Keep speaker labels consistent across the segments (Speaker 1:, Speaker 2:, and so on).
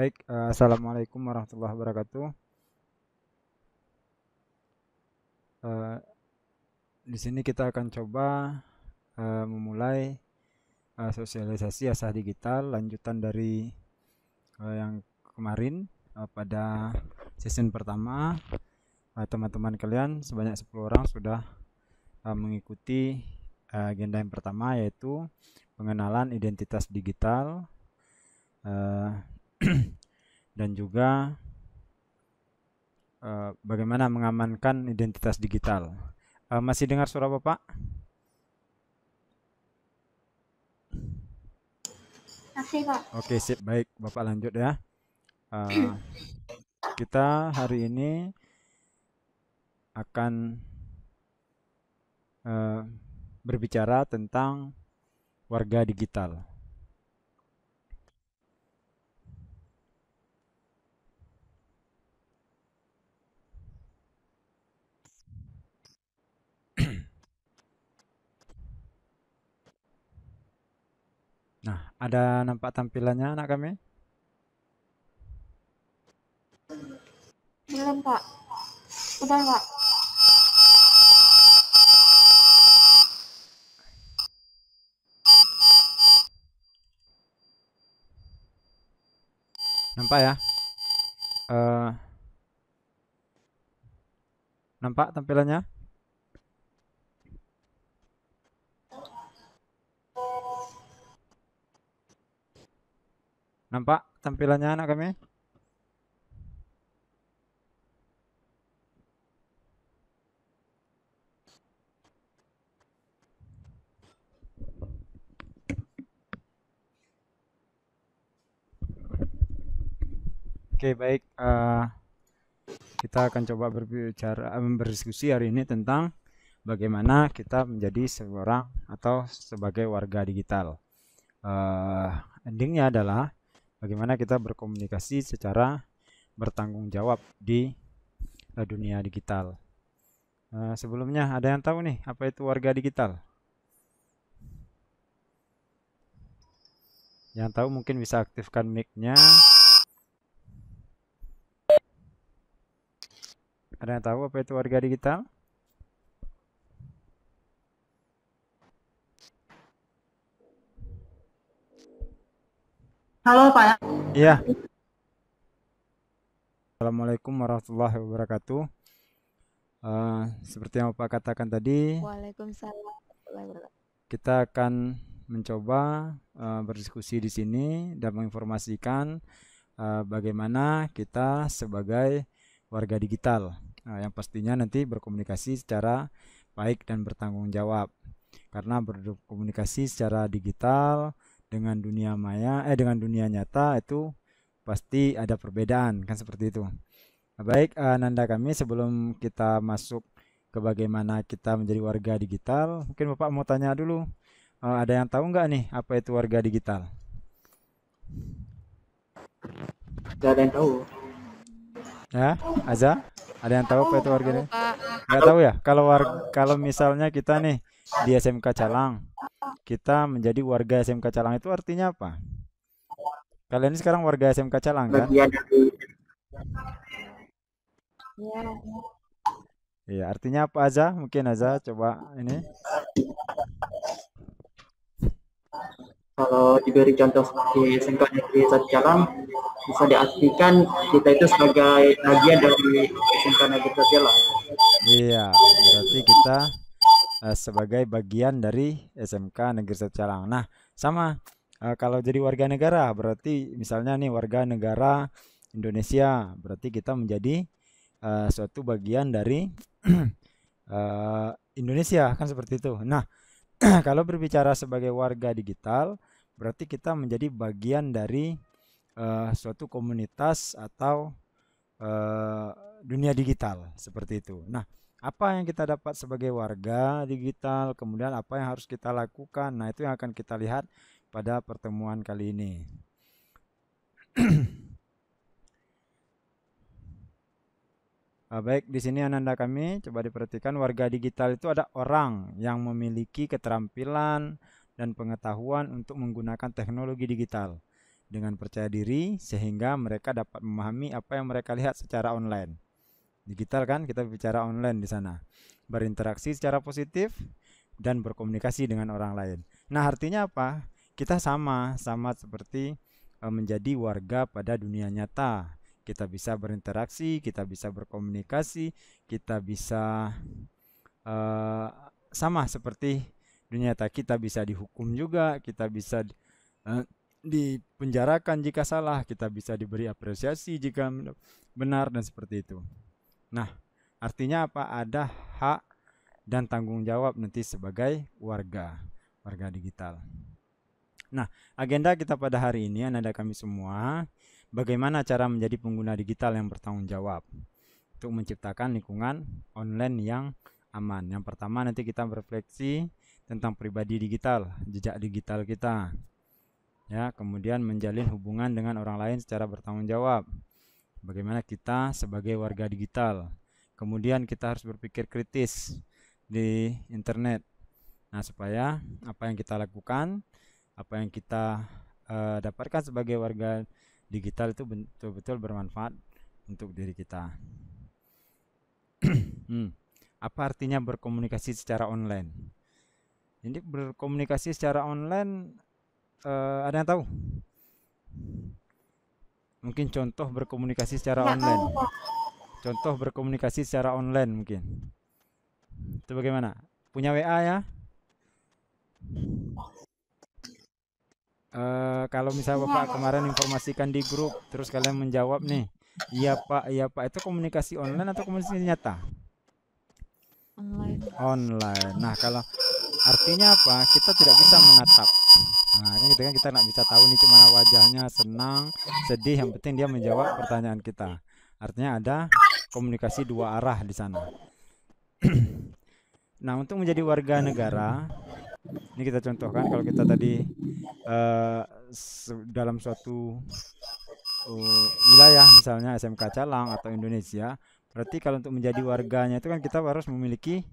Speaker 1: Baik, Assalamualaikum warahmatullahi wabarakatuh. Eh, di sini kita akan coba memulai sosialisasi asah digital lanjutan dari yang kemarin pada season pertama. Teman-teman kalian sebanyak 10 orang sudah mengikuti agenda yang pertama, yaitu pengenalan identitas digital eh, dan juga bagaimana mengamankan identitas digital. Masih dengar suara Bapak?
Speaker 2: Masih, Pak.
Speaker 1: Oke, sip, baik. Bapak lanjut ya. Kita hari ini akan berbicara tentang warga digital. Nah, ada nampak tampilannya anak kami?
Speaker 2: Belum, Pak. Udah, Pak.
Speaker 1: Nampak ya? Nampak tampilannya? Nampak tampilannya anak kami? Oke, baik. Kita akan coba berdiskusi hari ini tentang bagaimana kita menjadi seorang atau sebagai warga digital. Endingnya adalah bagaimana kita berkomunikasi secara bertanggung jawab di dunia digital. Sebelumnya ada yang tahu nih apa itu warga digital? Yang tahu mungkin bisa aktifkan mic-nya. Ada yang tahu apa itu warga digital?
Speaker 2: Halo, Pak.
Speaker 1: Iya. Assalamualaikum warahmatullahi wabarakatuh. Seperti yang Bapak katakan tadi,
Speaker 2: Waalaikumsalam.
Speaker 1: kita akan mencoba berdiskusi di sini dan menginformasikan bagaimana kita sebagai warga digital yang pastinya nanti berkomunikasi secara baik dan bertanggung jawab. Karena berkomunikasi secara digital dengan dunia maya, dengan dunia nyata itu pasti ada perbedaan, kan seperti itu. Baik, Nanda kami sebelum kita masuk ke bagaimana kita menjadi warga digital, mungkin Bapak mau tanya dulu, ada yang tahu nggak nih apa itu warga digital?
Speaker 3: Gak ada yang tahu.
Speaker 1: Ya, Aza, ada yang tahu apa itu warga
Speaker 2: Tahu,
Speaker 1: digital?
Speaker 2: Pak.
Speaker 1: Nggak tahu ya? Kalau misalnya kita nih di SMK Calang, kita menjadi warga SMK Calang itu artinya apa? Kalian ini sekarang warga SMK Calang kan?
Speaker 3: Bagian dari
Speaker 2: Iya.
Speaker 1: Iya, artinya apa Aza? Mungkin Aza coba ini.
Speaker 3: kalau diberi contoh seperti SMK Negeri 1 Jalan, bisa diartikan kita itu sebagai bagian dari SMK Negeri 1 Jalan.
Speaker 1: Iya, berarti kita sebagai bagian dari SMK Negeri 1 Calang. Nah, sama kalau jadi warga negara berarti misalnya nih warga negara Indonesia, berarti kita menjadi suatu bagian dari Indonesia, kan seperti itu. Nah, kalau berbicara sebagai warga digital, berarti kita menjadi bagian dari suatu komunitas atau eh, dunia digital seperti itu. Nah, apa yang kita dapat sebagai warga digital, kemudian apa yang harus kita lakukan. Nah, itu yang akan kita lihat pada pertemuan kali ini. Baik, di sini Ananda kami coba diperhatikan warga digital itu ada orang yang memiliki keterampilan dan pengetahuan untuk menggunakan teknologi digital dengan percaya diri sehingga mereka dapat memahami apa yang mereka lihat secara online. Digital kan, kita bicara online di sana. Berinteraksi secara positif dan berkomunikasi dengan orang lain. Nah, artinya apa? Kita sama seperti menjadi warga pada dunia nyata. Kita bisa berinteraksi, kita bisa berkomunikasi, kita bisa sama seperti dunia nyata. Kita bisa dihukum juga, kita bisa dipenjarakan jika salah, kita bisa diberi apresiasi jika benar, dan seperti itu. Nah, artinya apa? Ada hak dan tanggung jawab nanti sebagai warga digital. Nah, agenda kita pada hari ini ada kami semua, bagaimana cara menjadi pengguna digital yang bertanggung jawab untuk menciptakan lingkungan online yang aman. Yang pertama nanti kita berefleksi tentang pribadi digital, jejak digital kita. Ya, kemudian menjalin hubungan dengan orang lain secara bertanggung jawab. Bagaimana kita sebagai warga digital. Kemudian kita harus berpikir kritis di internet. Nah, supaya apa yang kita lakukan, apa yang kita dapatkan sebagai warga digital itu betul-betul bermanfaat untuk diri kita. Apa artinya berkomunikasi secara online? Jadi berkomunikasi secara online, ada yang tahu? Mungkin contoh berkomunikasi secara
Speaker 2: Nggak
Speaker 1: online.
Speaker 2: tahu, Pak.
Speaker 1: Contoh berkomunikasi secara online mungkin. Itu bagaimana? Punya WA ya? Kalau misalnya Bapak kemarin informasikan di grup, terus kalian menjawab nih, iya Pak, itu komunikasi online atau komunikasi nyata? Online. Nah, kalau artinya apa? Kita tidak bisa menatap. Nah, kan gitu kan, kita nggak bisa tahu nih gimana wajahnya, senang, sedih, yang penting dia menjawab pertanyaan kita. Artinya ada komunikasi dua arah di sana. Nah, untuk menjadi warga negara, ini kita contohkan kalau kita tadi dalam suatu wilayah, misalnya SMK Calang atau Indonesia, berarti kalau untuk menjadi warganya itu kan kita harus memiliki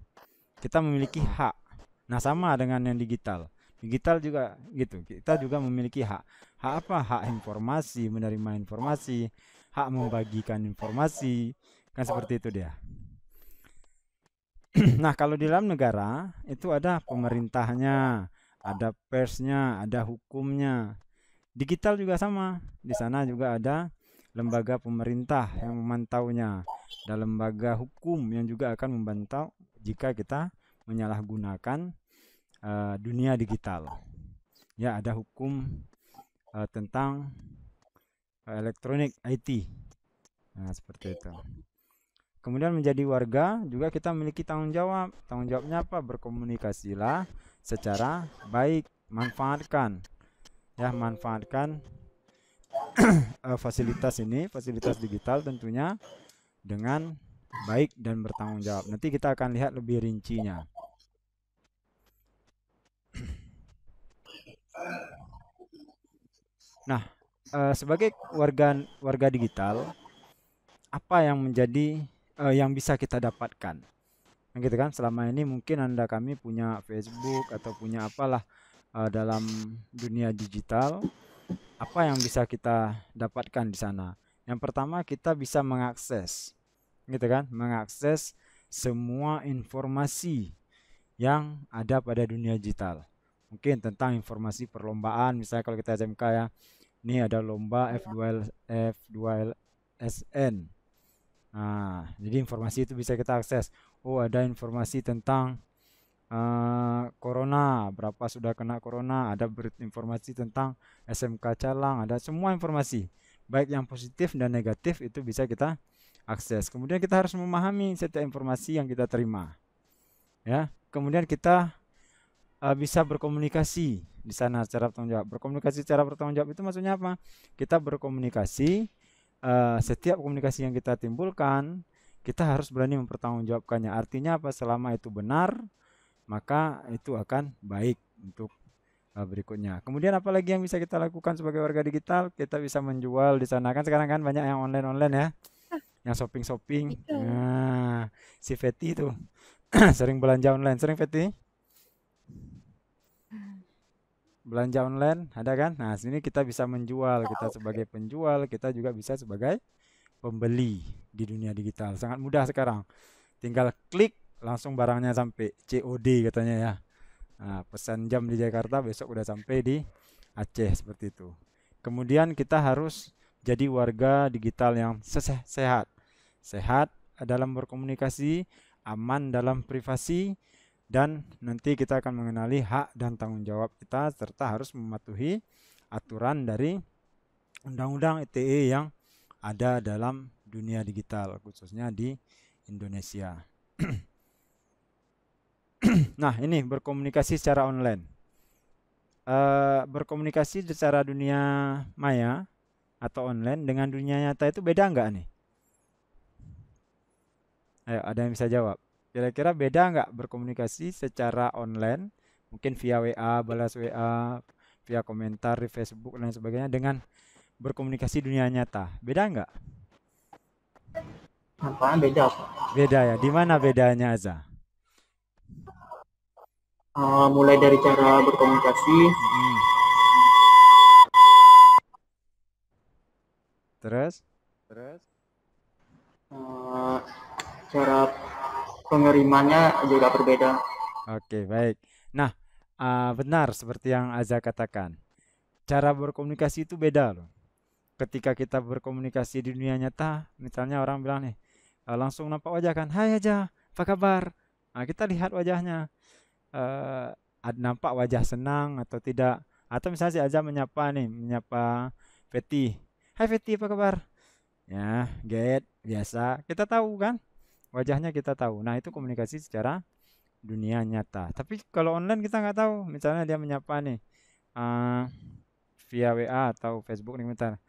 Speaker 1: hak. Nah, sama dengan yang digital. Digital juga gitu. Kita juga memiliki hak. Hak apa? Hak informasi, menerima informasi, hak membagikan informasi, kan seperti itu dia. Nah, kalau di dalam negara itu ada pemerintahnya, ada persnya, ada hukumnya. Digital juga sama. Di sana juga ada lembaga pemerintah yang memantaunya, ada lembaga hukum yang juga akan memantau jika kita menyalahgunakan dunia digital. Ya, ada hukum tentang elektronik IT. Nah, seperti itu. Kemudian menjadi warga juga kita memiliki tanggung jawab. Tanggung jawabnya apa? Berkomunikasilah secara baik, manfaatkan fasilitas ini, fasilitas digital tentunya dengan baik dan bertanggung jawab. Nanti kita akan lihat lebih rincinya. Nah, sebagai warga digital, apa yang menjadi yang bisa kita dapatkan? Gitu kan, selama ini mungkin Anda kami punya Facebook atau punya apalah dalam dunia digital, apa yang bisa kita dapatkan di sana? Yang pertama, kita bisa mengakses, gitu kan, mengakses semua informasi yang ada pada dunia digital. Mungkin tentang informasi perlombaan, misalnya kalau kita SMK ya, ini ada lomba F2LSN. Nah, jadi informasi itu bisa kita akses. Oh, ada informasi tentang corona, berapa sudah kena corona, ada informasi tentang SMK Calang, ada semua informasi, baik yang positif dan negatif itu bisa kita akses. Kemudian kita harus memahami setiap informasi yang kita terima. Ya, kemudian kita bisa berkomunikasi di sana secara bertanggung jawab. Berkomunikasi secara bertanggung jawab itu maksudnya apa? Kita berkomunikasi, setiap komunikasi yang kita timbulkan, kita harus berani mempertanggungjawabkannya. Artinya apa? Selama itu benar, maka itu akan baik untuk berikutnya. Kemudian apalagi yang bisa kita lakukan sebagai warga digital? Kita bisa menjual di sana, kan sekarang kan banyak yang online ya, yang shopping. Nah, si Feti itu sering belanja online, sering Feti? belanja online, ada kan? Nah, sini kita bisa menjual, kita sebagai penjual, kita juga bisa sebagai pembeli di dunia digital. Sangat mudah sekarang. Tinggal klik langsung barangnya sampai COD katanya ya. Nah, pesan jam di Jakarta besok udah sampai di Aceh seperti itu. Kemudian kita harus jadi warga digital yang sehat. Sehat dalam berkomunikasi, aman dalam privasi, dan nanti kita akan mengenali hak dan tanggung jawab kita serta harus mematuhi aturan dari undang-undang ITE yang ada dalam dunia digital khususnya di Indonesia. Nah, ini berkomunikasi secara online. Berkomunikasi secara dunia maya atau online dengan dunia nyata itu beda nggak nih? Ayo, ada yang bisa jawab? Kira-kira beda nggak berkomunikasi secara online, mungkin via WA, balas WA, via komentar di Facebook dan sebagainya dengan berkomunikasi dunia nyata? Beda nggak?
Speaker 3: Nampaknya beda, Pak.
Speaker 1: Beda ya. Di mana bedanya, Aza?
Speaker 3: Mulai dari cara berkomunikasi,
Speaker 1: Terus?
Speaker 3: eh, cara pengerimanya juga berbeda.
Speaker 1: Oke, baik. Nah, benar seperti yang Aza katakan. Cara berkomunikasi itu beda loh. Ketika kita berkomunikasi di dunia nyata, misalnya orang bilang nih, langsung nampak wajah kan, "Hai Aja, apa kabar?" Nah, kita lihat wajahnya, nampak wajah senang atau tidak. Atau misalnya si Aja menyapa Feti, "Hai Feti, apa kabar?" Ya, biasa. Kita tahu kan, wajahnya kita tahu. Nah, itu komunikasi secara dunia nyata. Tapi kalau online kita nggak tahu. Misalnya dia menyapa nih, eh, via WA atau Facebook nih, bentar.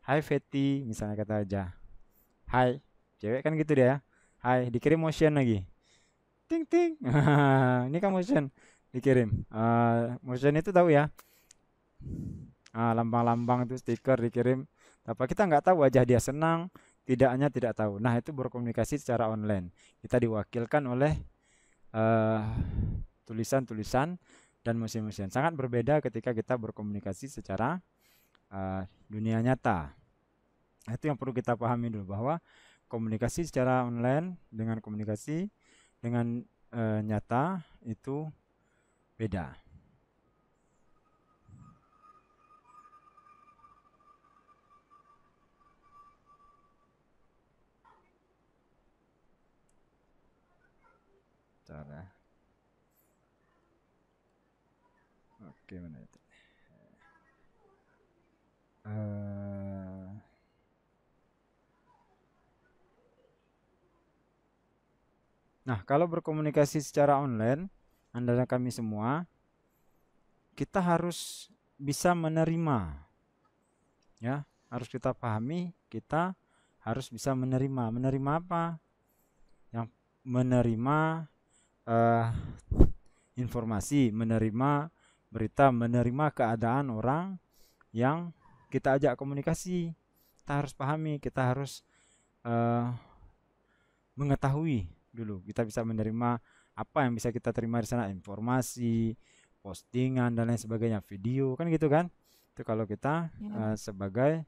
Speaker 1: "Hai Feti," misalnya kata Aja. "Hai," cewek kan gitu dia. "Hai," dikirim motion lagi. Ting ting. Ini kan motion dikirim. Motion itu tahu ya. Lambang-lambang itu stiker dikirim. Apa kita nggak tahu wajah dia senang, tidaknya tidak tahu. Nah, itu berkomunikasi secara online. Kita diwakilkan oleh eh, tulisan-tulisan dan motion-motion. Sangat berbeda ketika kita berkomunikasi secara dunia nyata. Nah, itu yang perlu kita pahami dulu bahwa komunikasi secara online dengan komunikasi dengan nyata itu beda. Cara. Oke, mana itu? Nah, kalau berkomunikasi secara online, Anda dan kami semua, kita harus bisa menerima, ya, harus kita pahami, kita harus bisa menerima. Menerima apa? Yang menerima informasi, menerima berita, menerima keadaan orang yang kita ajak komunikasi. Kita harus pahami, kita harus mengetahui dulu. Kita bisa menerima apa yang bisa kita terima di sana, informasi, postingan dan lain sebagainya, video kan gitu kan. Itu kalau kita sebagai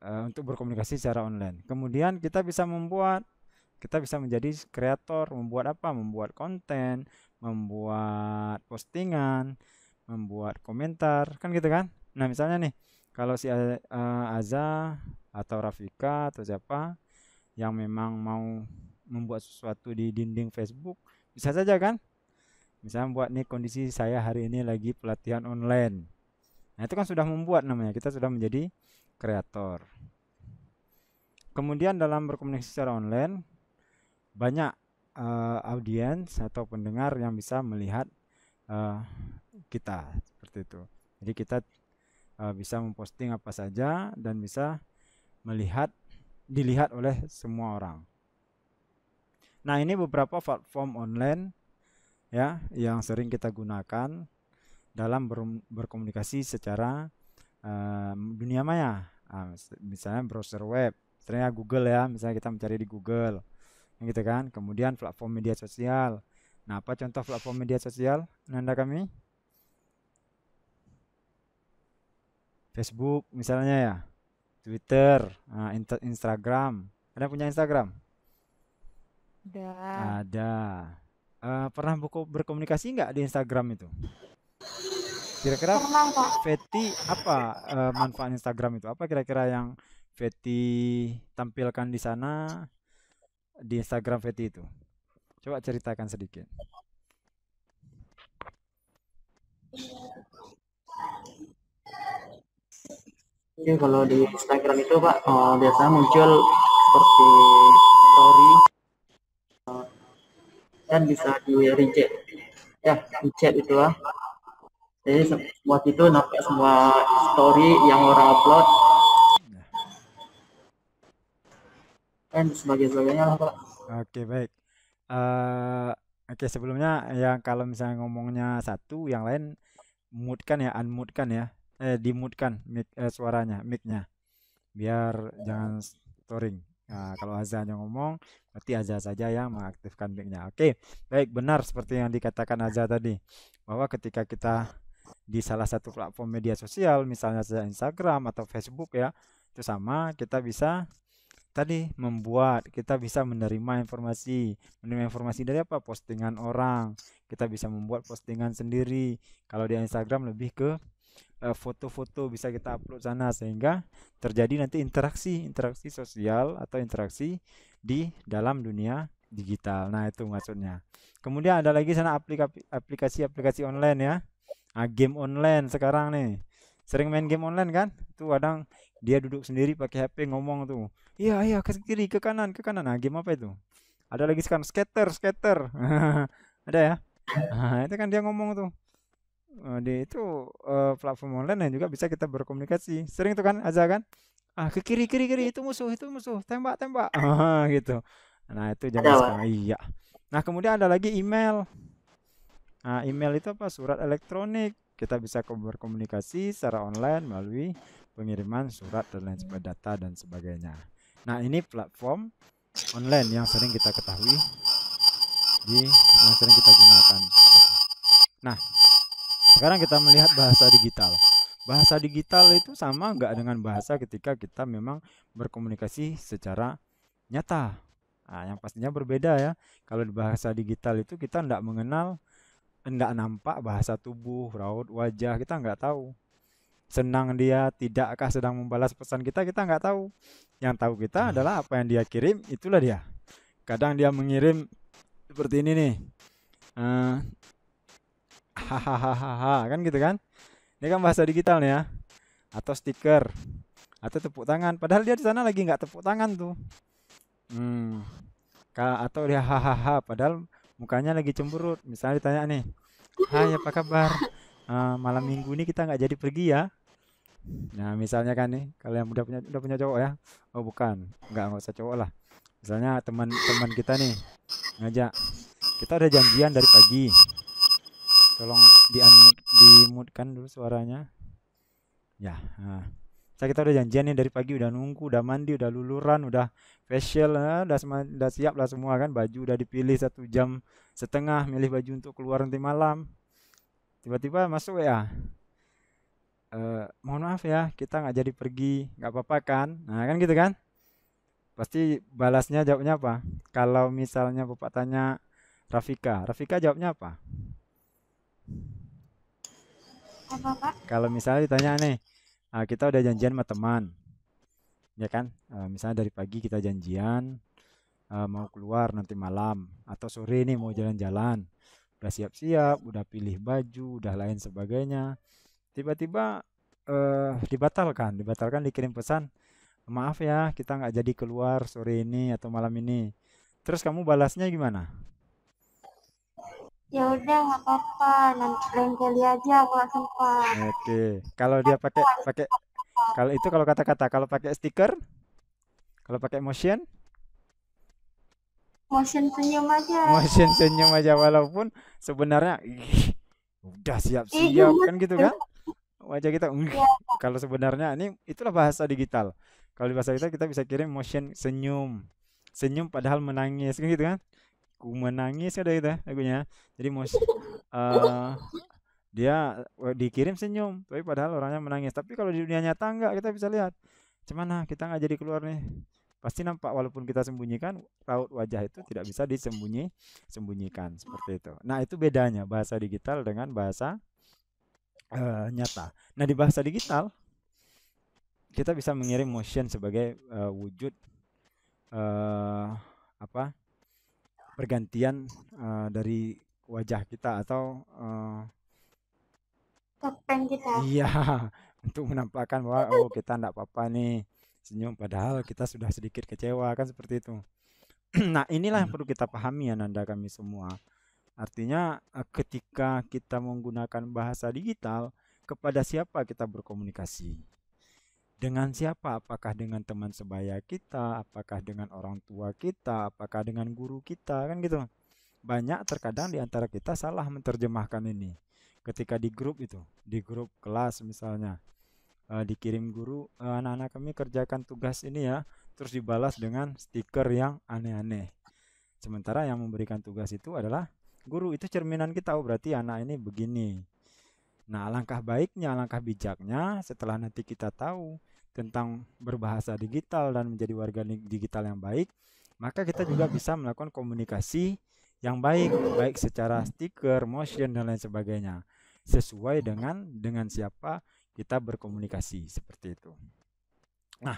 Speaker 1: untuk berkomunikasi secara online. Kemudian kita bisa menjadi kreator, membuat apa? Membuat konten, membuat postingan, membuat komentar, kan gitu kan. Nah, misalnya nih, kalau si Aza atau Rafika atau siapa yang memang mau membuat sesuatu di dinding Facebook, bisa saja kan? Misalnya buat nih, kondisi saya hari ini lagi pelatihan online. Nah, itu kan sudah membuat namanya, kita sudah menjadi kreator. Kemudian dalam berkomunikasi secara online, banyak audiens atau pendengar yang bisa melihat kita seperti itu. Jadi kita bisa memposting apa saja dan bisa dilihat oleh semua orang. Nah, ini beberapa platform online ya yang sering kita gunakan dalam berkomunikasi secara dunia maya. Misalnya browser web, misalnya Google ya, misalnya kita mencari di Google, gitu kan. Kemudian platform media sosial. Nah, apa contoh platform media sosial Nanda kami? Facebook misalnya ya, Twitter, Instagram. Ada punya Instagram?
Speaker 2: Udah.
Speaker 1: Ada. Pernah berkomunikasi nggak di Instagram itu? Kira-kira
Speaker 2: Pernah, Pak.
Speaker 1: Feti apa manfaat Instagram itu? Apa kira-kira yang Feti tampilkan di sana di Instagram Feti itu? Coba ceritakan sedikit.
Speaker 3: Oke, kalau di Instagram itu Pak, biasanya muncul seperti story dan bisa di reject. Ya, reject itu lah. Jadi buat itu nampak semua story yang orang upload dan sebagainya lah Pak.
Speaker 1: Oke, baik. Oke, sebelumnya yang kalau misalnya ngomongnya satu, yang lain mute kan ya, unmute kan ya, dimute kan suaranya, mic-nya, biar jangan storing. Nah, kalau Azza yang ngomong, berarti Azza saja yang mengaktifkan mic-nya. Oke, baik, benar seperti yang dikatakan Azza tadi, bahwa ketika kita di salah satu platform media sosial, misalnya saja Instagram atau Facebook ya, itu sama, kita bisa tadi kita bisa menerima informasi dari apa? Postingan orang. Kita bisa membuat postingan sendiri. Kalau di Instagram lebih ke foto-foto bisa kita upload sana sehingga terjadi nanti interaksi sosial atau interaksi di dalam dunia digital. Nah, itu maksudnya. Kemudian ada lagi sana aplikasi-aplikasi online ya. Game online sekarang nih. Sering main game online kan? Itu kadang dia duduk sendiri pakai HP ngomong tuh. Iya, iya, ke kiri, ke kanan, ke kanan. Nah, game apa itu? Ada lagi sekarang skater. Ada ya? Nah, itu kan dia ngomong tuh. Di itu platform online yang juga bisa kita berkomunikasi. Sering tuh kan Aza kan? Ke kiri, kiri, kiri, itu musuh, tembak, tembak. Gitu. Nah, itu zaman
Speaker 3: Ada Pak.
Speaker 1: sekarang. Iya. Nah, kemudian ada lagi email. Nah, email itu apa? Surat elektronik. Kita bisa berkomunikasi secara online melalui pengiriman surat dan lain sebagainya, data dan sebagainya. Nah, ini platform online yang sering kita ketahui yang sering kita gunakan. Nah, sekarang kita melihat bahasa digital. Bahasa digital itu sama nggak dengan bahasa ketika kita memang berkomunikasi secara nyata. Nah, yang pastinya berbeda ya. Kalau di bahasa digital itu kita enggak nampak bahasa tubuh, raut wajah, kita nggak tahu. Senang dia, tidakkah sedang membalas pesan kita nggak tahu. Yang tahu kita adalah apa yang dia kirim, itulah dia. Kadang dia mengirim seperti ini nih. Hahaha, kan gitu kan? Ini kan bahasa digital nih ya. Atau stiker, atau tepuk tangan. Padahal dia di sana lagi nggak tepuk tangan tuh. Atau dia hahaha, padahal mukanya lagi cemberut. Misalnya ditanya nih, hai apa kabar? Malam minggu ini kita nggak jadi pergi ya. Nah, misalnya kan nih, kalau yang udah punya cowok ya. Oh bukan, nggak usah cowok lah. Misalnya teman-teman kita nih ngajak, kita udah janjian dari pagi. Tolong di-mute kan dulu suaranya. Ya, kita udah janjian nih dari pagi, udah nunggu, udah mandi, udah luluran, udah facial, udah siap lah semua kan, baju udah dipilih 1,5 jam, milih baju untuk keluar nanti malam. Tiba-tiba masuk ya, mohon maaf ya, kita nggak jadi pergi, nggak apa-apa kan? Nah kan gitu kan? Pasti balasnya jawabnya apa? Kalau misalnya bapak tanya Rafika jawabnya apa?
Speaker 2: Apa, Pak?
Speaker 1: Kalau misalnya ditanya nih, kita udah janjian sama teman, ya kan? Misalnya dari pagi kita janjian mau keluar nanti malam atau sore nih mau jalan-jalan, udah siap-siap, udah pilih baju, udah lain sebagainya. Tiba-tiba dibatalkan dikirim pesan, maaf ya kita nggak jadi keluar sore ini atau malam ini. Terus kamu balasnya gimana?
Speaker 2: Ya udah nggak apa-apa, nanti lain kali aja aku nggak sempat.
Speaker 1: Oke, kalau dia pakai kalau kata-kata, kalau pakai stiker, kalau pakai motion
Speaker 2: Motion
Speaker 1: senyum aja walaupun sebenarnya udah siap-siap
Speaker 2: gemes
Speaker 1: kan gitu kan, wajah kita
Speaker 2: ya.
Speaker 1: kalau sebenarnya itulah bahasa digital. Kalau di bahasa kita bisa kirim motion senyum padahal menangis kan gitu kan, ku menangis ada gitu ya lagunya. Jadi Dia dikirim senyum, tapi padahal orangnya menangis. Tapi kalau di dunia nyata enggak, kita bisa lihat. Cuman kita nggak jadi keluar nih. Pasti nampak walaupun kita sembunyikan, raut wajah itu tidak bisa sembunyikan seperti itu. Nah, itu bedanya bahasa digital dengan bahasa nyata. Nah, di bahasa digital kita bisa mengirim motion sebagai wujud eh, apa pergantian dari wajah kita atau
Speaker 2: Topeng kita.
Speaker 1: iya untuk menampakkan bahwa oh kita enggak apa-apa nih senyum padahal kita sudah sedikit kecewa kan seperti itu. Nah, inilah yang perlu kita pahami Ananda kami semua. Artinya ketika kita menggunakan bahasa digital, kepada siapa kita berkomunikasi? Dengan siapa? Apakah dengan teman sebaya kita? Apakah dengan orang tua kita? Apakah dengan guru kita? Kan gitu. Banyak terkadang di antara kita salah menerjemahkan ini. Ketika di grup itu, di grup kelas misalnya, dikirim guru, anak-anak kami kerjakan tugas ini ya, terus dibalas dengan stiker yang aneh-aneh. Sementara yang memberikan tugas itu adalah guru, itu cerminan kita, oh berarti anak ini begini. Nah, alangkah baiknya, alangkah bijaknya setelah nanti kita tahu tentang berbahasa digital dan menjadi warga digital yang baik, maka kita juga bisa melakukan komunikasi yang baik, baik secara stiker, motion dan lain sebagainya, sesuai dengan siapa kita berkomunikasi seperti itu. Nah,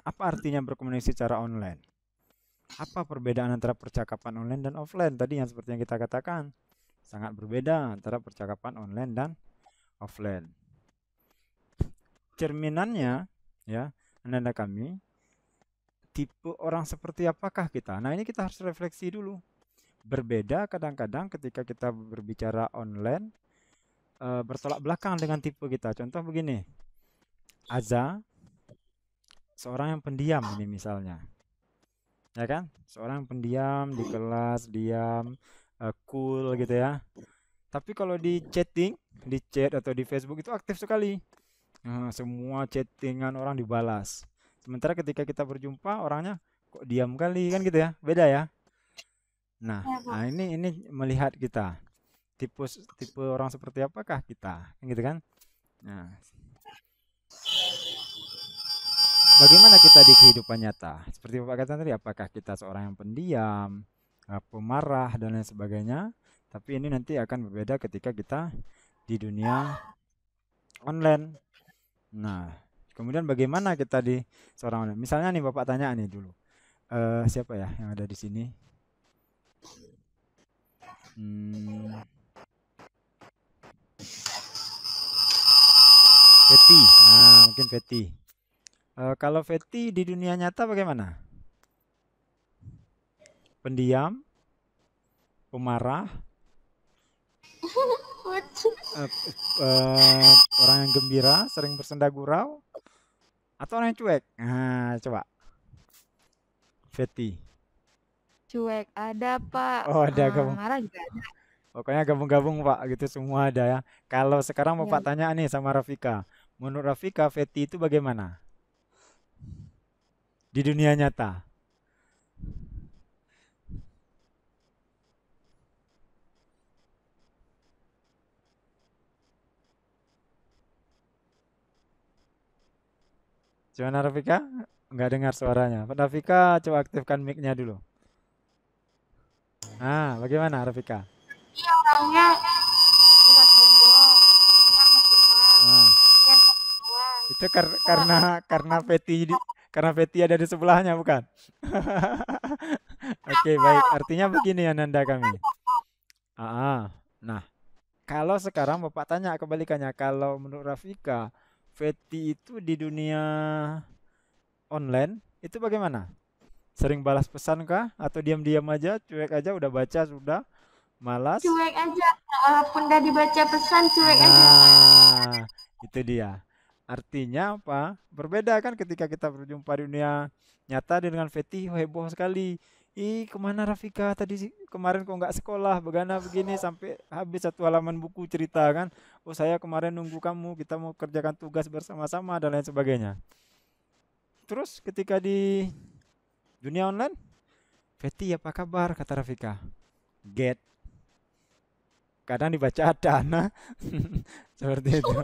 Speaker 1: apa artinya berkomunikasi secara online? Apa perbedaan antara percakapan online dan offline? Tadi yang seperti yang kita katakan, sangat berbeda antara percakapan online dan offline. Cerminannya ya, Anda kami tipe orang seperti apakah kita? Nah, ini kita harus refleksi dulu. Berbeda kadang-kadang ketika kita berbicara online bertolak belakang dengan tipe kita. Contoh begini. Aza seorang yang pendiam ini misalnya. Ya kan? Seorang yang pendiam di kelas, diam, cool gitu ya. Tapi kalau di chatting, di chat atau di Facebook itu aktif sekali. Semua chattingan orang dibalas. Sementara ketika kita berjumpa orangnya kok diam kali kan gitu ya. Beda ya. Nah,
Speaker 2: Ya, Pak.
Speaker 1: ini melihat kita. Tipe tipe orang seperti apakah kita? Gitu kan? Nah, bagaimana kita di kehidupan nyata? Seperti Bapak kata tadi, apakah kita seorang yang pendiam, pemarah dan lain sebagainya? Tapi ini nanti akan berbeda ketika kita di dunia online. Nah, kemudian bagaimana kita di seorang online? Misalnya nih Bapak tanya nih dulu. Siapa ya yang ada di sini? Fetty. Nah, mungkin Fetty. Kalau Fetty di dunia nyata bagaimana? Pendiam, pemarah, eh, orang yang gembira, sering bersenda gurau, atau orang yang cuek? Nah, coba. Fetty.
Speaker 4: Cuek ada, Pak.
Speaker 1: Oh, ada gabung.
Speaker 4: Marah juga ada.
Speaker 1: Pokoknya gabung-gabung Pak, gitu semua ada ya. Kalau sekarang
Speaker 4: Ya,
Speaker 1: Bapak tanya nih sama Rafika, menurut Rafika Fetty itu bagaimana di dunia nyata? Gimana Rafika? Nggak dengar suaranya. Pak Rafika coba aktifkan mic-nya dulu. Bagaimana Rafika?
Speaker 2: Iya, orangnya enggak sombong, enggak berteman,
Speaker 1: Ah,
Speaker 2: dan doang.
Speaker 1: itu karena karena Fetty ada di sebelahnya bukan? Oke, baik. Artinya begini ya Nanda kami. Nah, kalau sekarang Bapak tanya kebalikannya, kalau menurut Rafika, Fetty itu di dunia online itu bagaimana? Sering balas pesan kah? Atau diam-diam aja, cuek aja, udah baca sudah, malas?
Speaker 2: Cuek aja, walaupun udah dibaca pesan cuek aja.
Speaker 1: Nah, itu dia. Artinya apa? Berbeda kan ketika kita berjumpa di dunia nyata dengan Fetty heboh sekali. Ih, kemana Rafika tadi sih? Kemarin kok nggak sekolah, begana begini sampai habis satu halaman buku cerita kan? Oh, saya kemarin nunggu kamu, kita mau kerjakan tugas bersama-sama dan lain sebagainya. Terus ketika di dunia online, Fetty apa kabar? Kata Rafika. Get. kadang dibaca ada nah seperti itu.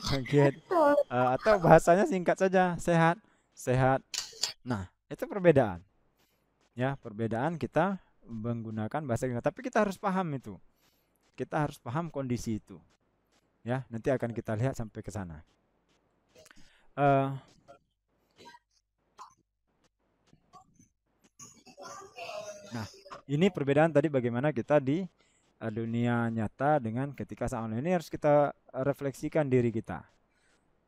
Speaker 1: Kaget.
Speaker 2: Betul.
Speaker 1: Atau bahasanya singkat saja, sehat, sehat. Nah, itu perbedaan. Ya, perbedaan kita menggunakan bahasa Inggris, tapi kita harus paham itu. Kita harus paham kondisi itu. Ya, nanti akan kita lihat sampai ke sana. Eh, Nah, ini perbedaan tadi bagaimana kita di dunia nyata dengan ketika saat online. Ini harus kita refleksikan diri kita.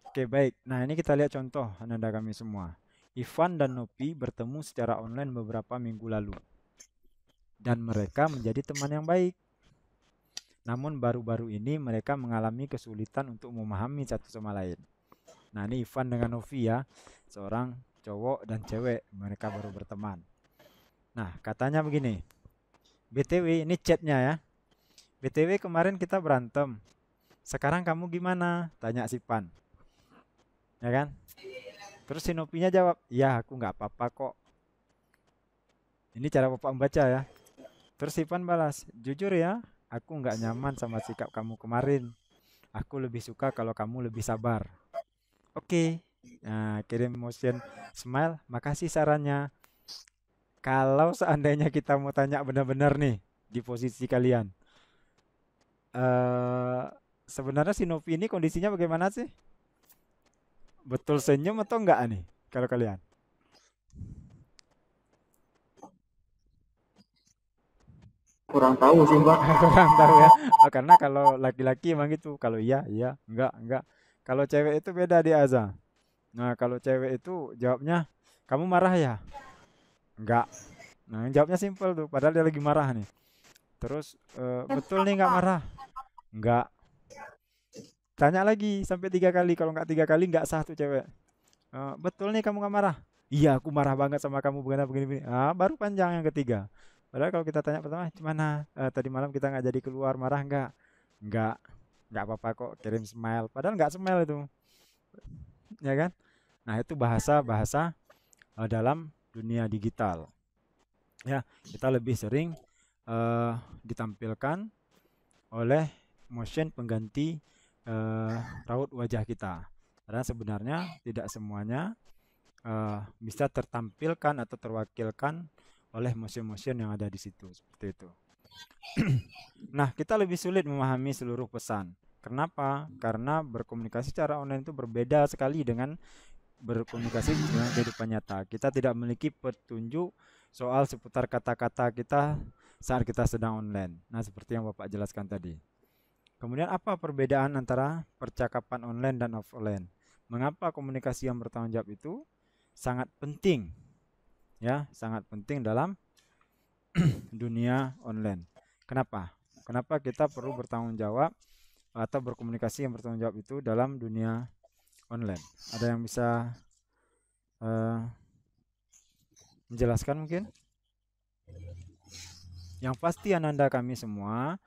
Speaker 1: Oke, baik. Nah, ini kita lihat contoh ananda kami semua. Ivan dan Nopi bertemu secara online beberapa minggu lalu. Dan mereka menjadi teman yang baik. Namun baru-baru ini mereka mengalami kesulitan untuk memahami satu sama lain. Nah, ini Ivan dengan Novi ya. Seorang cowok dan cewek. Mereka baru berteman. Nah, katanya begini. BTW, ini chatnya ya. BTW kemarin kita berantem. Sekarang kamu gimana? Tanya si Pan. Ya kan? Terus si Nopinya jawab, ya aku nggak apa-apa kok. Ini cara Bapak membaca ya. Terus si Pan balas, jujur ya, aku nggak nyaman sama sikap kamu kemarin. Aku lebih suka kalau kamu lebih sabar. Oke. Nah, kirim motion smile. Makasih sarannya. Kalau seandainya kita mau tanya benar-benar nih di posisi kalian, sebenarnya si Novi ini kondisinya bagaimana sih? Betul senyum atau enggak nih kalau kalian?
Speaker 3: Kurang tahu sih Mbak.
Speaker 1: Kurang tahu ya. Karena kalau laki-laki emang gitu. Kalau iya, iya, enggak. Kalau cewek itu beda dia Aza. Nah, kalau cewek itu jawabnya, kamu marah ya? Enggak. Nah, jawabnya simpel tuh. Padahal dia lagi marah nih. Terus, betul nih enggak marah? Enggak. Tanya lagi sampai 3 kali. Kalau enggak 3 kali enggak sah tuh cewek. Betul nih kamu enggak marah? Iya, aku marah banget sama kamu begini. Baru panjang yang ketiga. Padahal kalau kita tanya pertama, gimana? Tadi malam kita nggak jadi keluar, marah nggak? Nggak apa-apa kok. Kirim smile. Padahal nggak smile itu, ya kan? Nah itu bahasa-bahasa dalam dunia digital. Ya, kita lebih sering ditampilkan oleh motion pengganti raut wajah kita. Karena sebenarnya tidak semuanya bisa tertampilkan atau terwakilkan oleh motion-motion yang ada di situ seperti itu. Nah, kita lebih sulit memahami seluruh pesan. Kenapa? Karena berkomunikasi secara online itu berbeda sekali dengan berkomunikasi dengan kehidupan nyata. Kita tidak memiliki petunjuk soal seputar kata-kata kita saat kita sedang online. Nah, seperti yang Bapak jelaskan tadi. Kemudian apa perbedaan antara percakapan online dan offline? Mengapa komunikasi yang bertanggung jawab itu sangat penting? Ya, sangat penting dalam dunia online. Kenapa? Kenapa kita perlu bertanggung jawab atau berkomunikasi yang bertanggung jawab itu dalam dunia online? Ada yang bisa menjelaskan mungkin? Yang pasti ananda kami semua,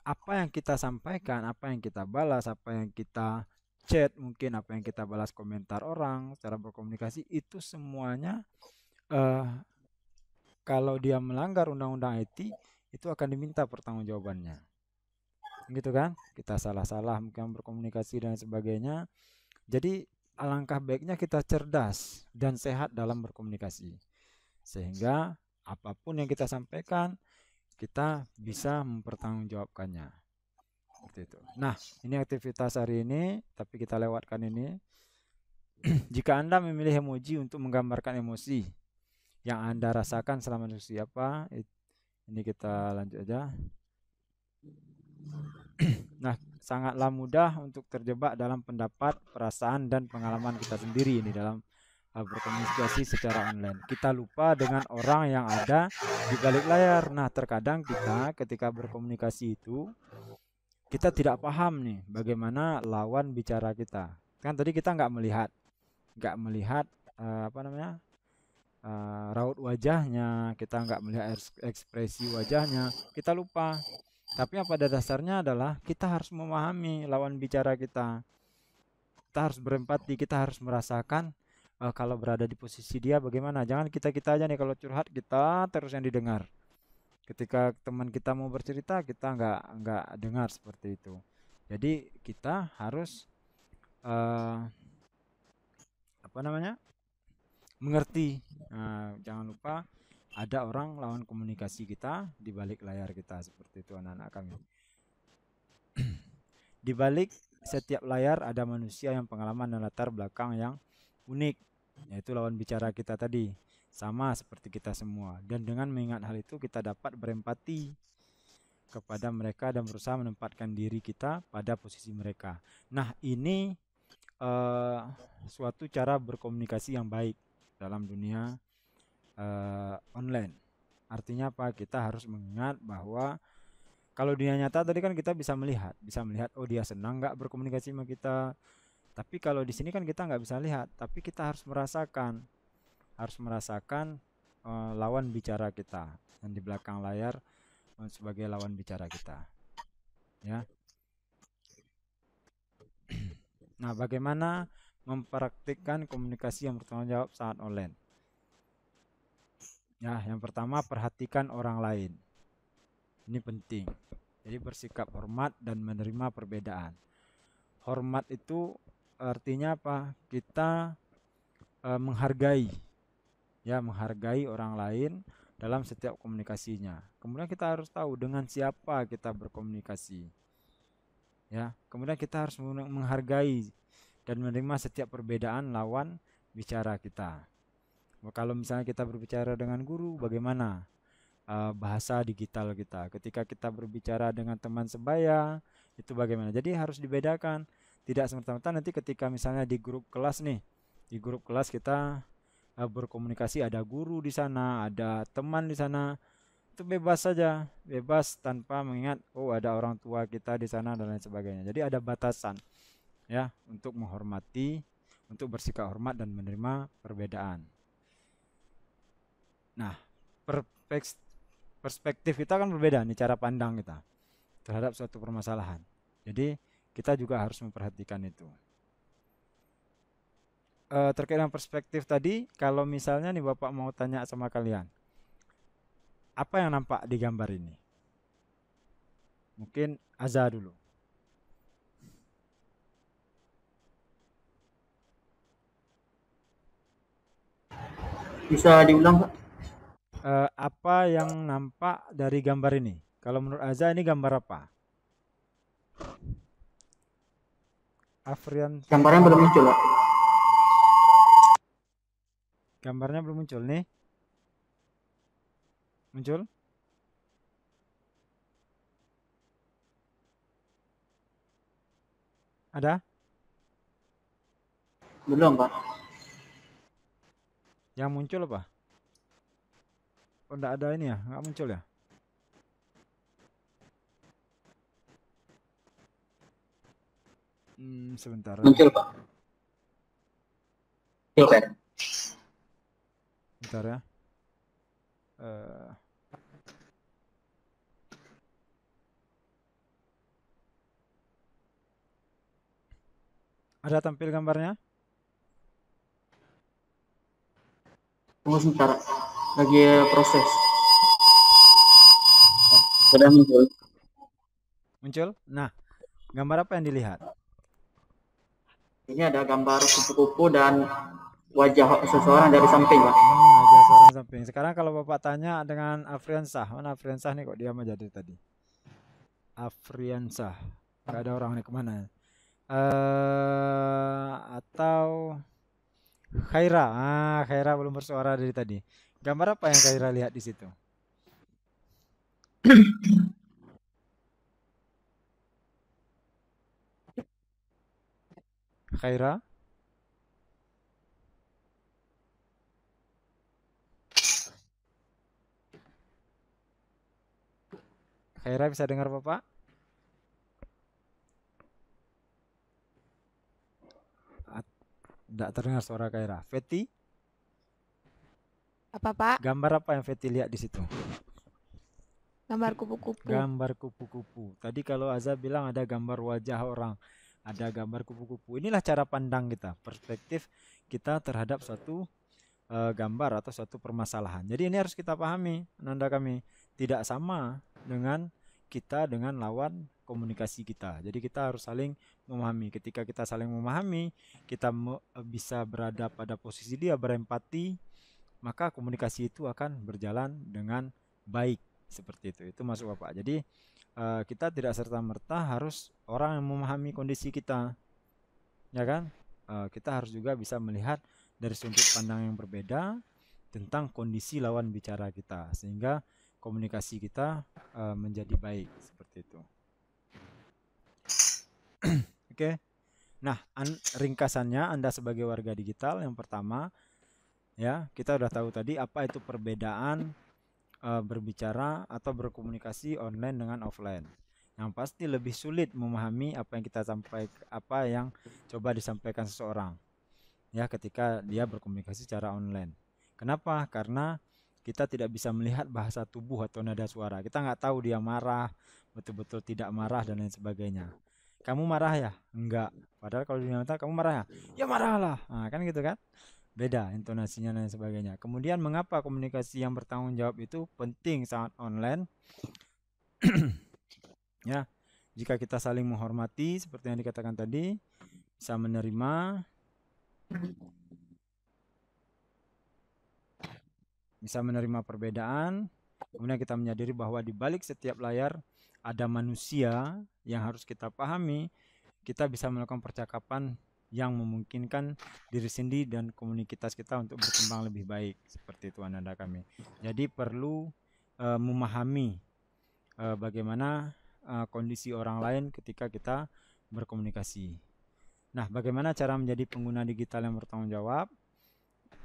Speaker 1: apa yang kita sampaikan, apa yang kita balas, apa yang kita chat, mungkin apa yang kita balas komentar orang, cara berkomunikasi itu semuanya kalau dia melanggar undang-undang IT itu akan diminta pertanggungjawabannya, gitu kan? Kita salah-salah mungkin berkomunikasi dan sebagainya. Jadi alangkah baiknya kita cerdas dan sehat dalam berkomunikasi, sehingga apapun yang kita sampaikan kita bisa mempertanggungjawabkannya. Seperti itu. Nah, ini aktivitas hari ini, tapi kita lewatkan ini. Jika Anda memilih emoji untuk menggambarkan emosi yang Anda rasakan selama diskusi apa, ini kita lanjut aja. Nah, sangatlah mudah untuk terjebak dalam pendapat, perasaan, dan pengalaman kita sendiri ini dalam berkomunikasi secara online. Kita lupa dengan orang yang ada di balik layar. Nah, terkadang kita ketika berkomunikasi itu kita tidak paham nih bagaimana lawan bicara kita. Kan tadi kita nggak melihat raut wajahnya, kita nggak melihat ekspresi wajahnya, kita lupa. Tapi yang pada dasarnya adalah kita harus memahami lawan bicara kita. Kita harus berempati, kita harus merasakan kalau berada di posisi dia bagaimana. Jangan kita aja nih kalau curhat kita terus yang didengar. Ketika teman kita mau bercerita, kita nggak dengar seperti itu. Jadi kita harus apa namanya, mengerti. Jangan lupa ada orang lawan komunikasi kita di balik layar kita, seperti itu anak-anak kami. Di balik setiap layar ada manusia yang pengalaman dan latar belakang yang unik, yaitu lawan bicara kita tadi sama seperti kita semua. Dan dengan mengingat hal itu, kita dapat berempati kepada mereka dan berusaha menempatkan diri kita pada posisi mereka. Nah, ini suatu cara berkomunikasi yang baik dalam dunia online. Artinya apa? Kita harus mengingat bahwa kalau dunia nyata tadi kan kita bisa melihat oh dia senang nggak berkomunikasi sama kita. Tapi kalau di sini kan kita nggak bisa lihat, tapi kita harus merasakan lawan bicara kita yang di belakang layar sebagai lawan bicara kita, ya. Nah, bagaimana mempraktikkan komunikasi yang bertanggung jawab saat online? Ya, yang pertama, perhatikan orang lain. Ini penting. Jadi bersikap hormat dan menerima perbedaan. Hormat itu artinya apa? Kita menghargai, ya, menghargai orang lain dalam setiap komunikasinya. Kemudian kita harus tahu dengan siapa kita berkomunikasi, ya. Kemudian kita harus menghargai dan menerima setiap perbedaan lawan bicara kita. Kalau misalnya kita berbicara dengan guru, bagaimana bahasa digital kita? Ketika kita berbicara dengan teman sebaya, itu bagaimana? Jadi harus dibedakan. Tidak semata-mata nanti ketika misalnya di grup kelas nih, di grup kelas kita berkomunikasi, ada guru di sana, ada teman di sana, itu bebas saja, bebas tanpa mengingat oh ada orang tua kita di sana dan lain sebagainya. Jadi ada batasan, ya, untuk menghormati, untuk bersikap hormat dan menerima perbedaan. Nah, perspektif kita kan berbeda nih, cara pandang kita terhadap suatu permasalahan. Jadi kita juga harus memperhatikan itu. Terkait dengan perspektif tadi, kalau misalnya nih Bapak mau tanya sama kalian, apa yang nampak di gambar ini? Mungkin Azza dulu.
Speaker 3: Bisa diulang, Pak?
Speaker 1: Apa yang nampak dari gambar ini? Kalau menurut Azza ini gambar apa? Afrian,
Speaker 3: Gambarnya belum muncul, Pak.
Speaker 1: gambarnya belum muncul nih. Muncul? Ada?
Speaker 3: Belum, Pak.
Speaker 1: Yang muncul apa? Oh, enggak ada ini ya? Enggak muncul ya? Sebentar.
Speaker 3: Muncul, Pak. Muncul, Pak.
Speaker 1: Bentar ya. Ada tampil gambarnya?
Speaker 3: Tunggu sebentar. Lagi proses. Sudah muncul.
Speaker 1: Muncul? Nah, gambar apa yang dilihat?
Speaker 3: Ini ada gambar kupu-kupu dan wajah seseorang dari samping, Pak.
Speaker 1: Wajah seorang samping. Sekarang kalau Bapak tanya dengan Afriansah, mana Afriansah nih kok diam aja dari tadi? Afriansah, nggak ada orang nih, kemana? Atau Khaira? Khaira belum bersuara dari tadi. Gambar apa yang Khaira lihat di situ? Khaira? Khaira bisa dengar Bapak? Tidak terdengar suara Khaira. Feti?
Speaker 4: Apa, Pak?
Speaker 1: Gambar apa yang Feti lihat di situ?
Speaker 4: Gambar kupu-kupu.
Speaker 1: Gambar kupu-kupu. Tadi kalau Azza bilang ada gambar wajah orang, ada gambar kupu-kupu. Inilah cara pandang kita, perspektif kita terhadap suatu gambar atau suatu permasalahan. Jadi ini harus kita pahami, Nanda kami. tidak sama dengan kita dengan lawan komunikasi kita. Jadi kita harus saling memahami. Ketika kita saling memahami, kita bisa berada pada posisi dia, berempati, maka komunikasi itu akan berjalan dengan baik seperti itu. Itu masuk Bapak. Jadi kita tidak serta-merta harus orang yang memahami kondisi kita, ya kan? Kita harus juga bisa melihat dari sudut pandang yang berbeda tentang kondisi lawan bicara kita, sehingga komunikasi kita menjadi baik seperti itu. Oke. Nah, ringkasannya Anda sebagai warga digital, yang pertama, ya, kita udah tahu tadi apa itu perbedaan berbicara atau berkomunikasi online dengan offline. Yang pasti lebih sulit memahami apa yang kita sampaikan, apa yang coba disampaikan seseorang, ya, ketika dia berkomunikasi secara online. Kenapa? Karena kita tidak bisa melihat bahasa tubuh atau nada suara. Kita nggak tahu dia marah, betul-betul tidak marah, dan lain sebagainya. Kamu marah ya? Enggak. Padahal kalau dia minta kamu marah ya? Ya marahlah. Nah, kan gitu kan? Beda intonasinya dan sebagainya. Kemudian mengapa komunikasi yang bertanggung jawab itu penting saat online? Ya, jika kita saling menghormati seperti yang dikatakan tadi, bisa menerima perbedaan. Kemudian kita menyadari bahwa di balik setiap layar ada manusia yang harus kita pahami. Kita bisa melakukan percakapan yang memungkinkan diri sendiri dan komunitas kita untuk berkembang lebih baik. Seperti itu Anda kami. Jadi perlu memahami bagaimana kondisi orang lain ketika kita berkomunikasi. Nah, bagaimana cara menjadi pengguna digital yang bertanggung jawab?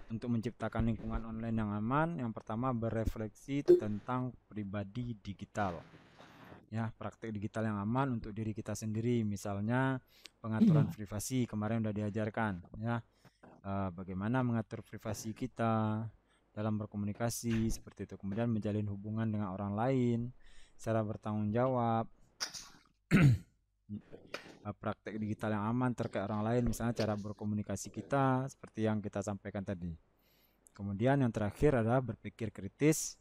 Speaker 1: Untuk menciptakan lingkungan online yang aman, yang pertama berefleksi tentang pribadi digital. Ya, praktik digital yang aman untuk diri kita sendiri, misalnya pengaturan privasi kemarin udah diajarkan, ya, bagaimana mengatur privasi kita dalam berkomunikasi seperti itu. Kemudian menjalin hubungan dengan orang lain secara bertanggung jawab. Praktek digital yang aman terkait orang lain, misalnya cara berkomunikasi kita seperti yang kita sampaikan tadi. Kemudian yang terakhir adalah berpikir kritis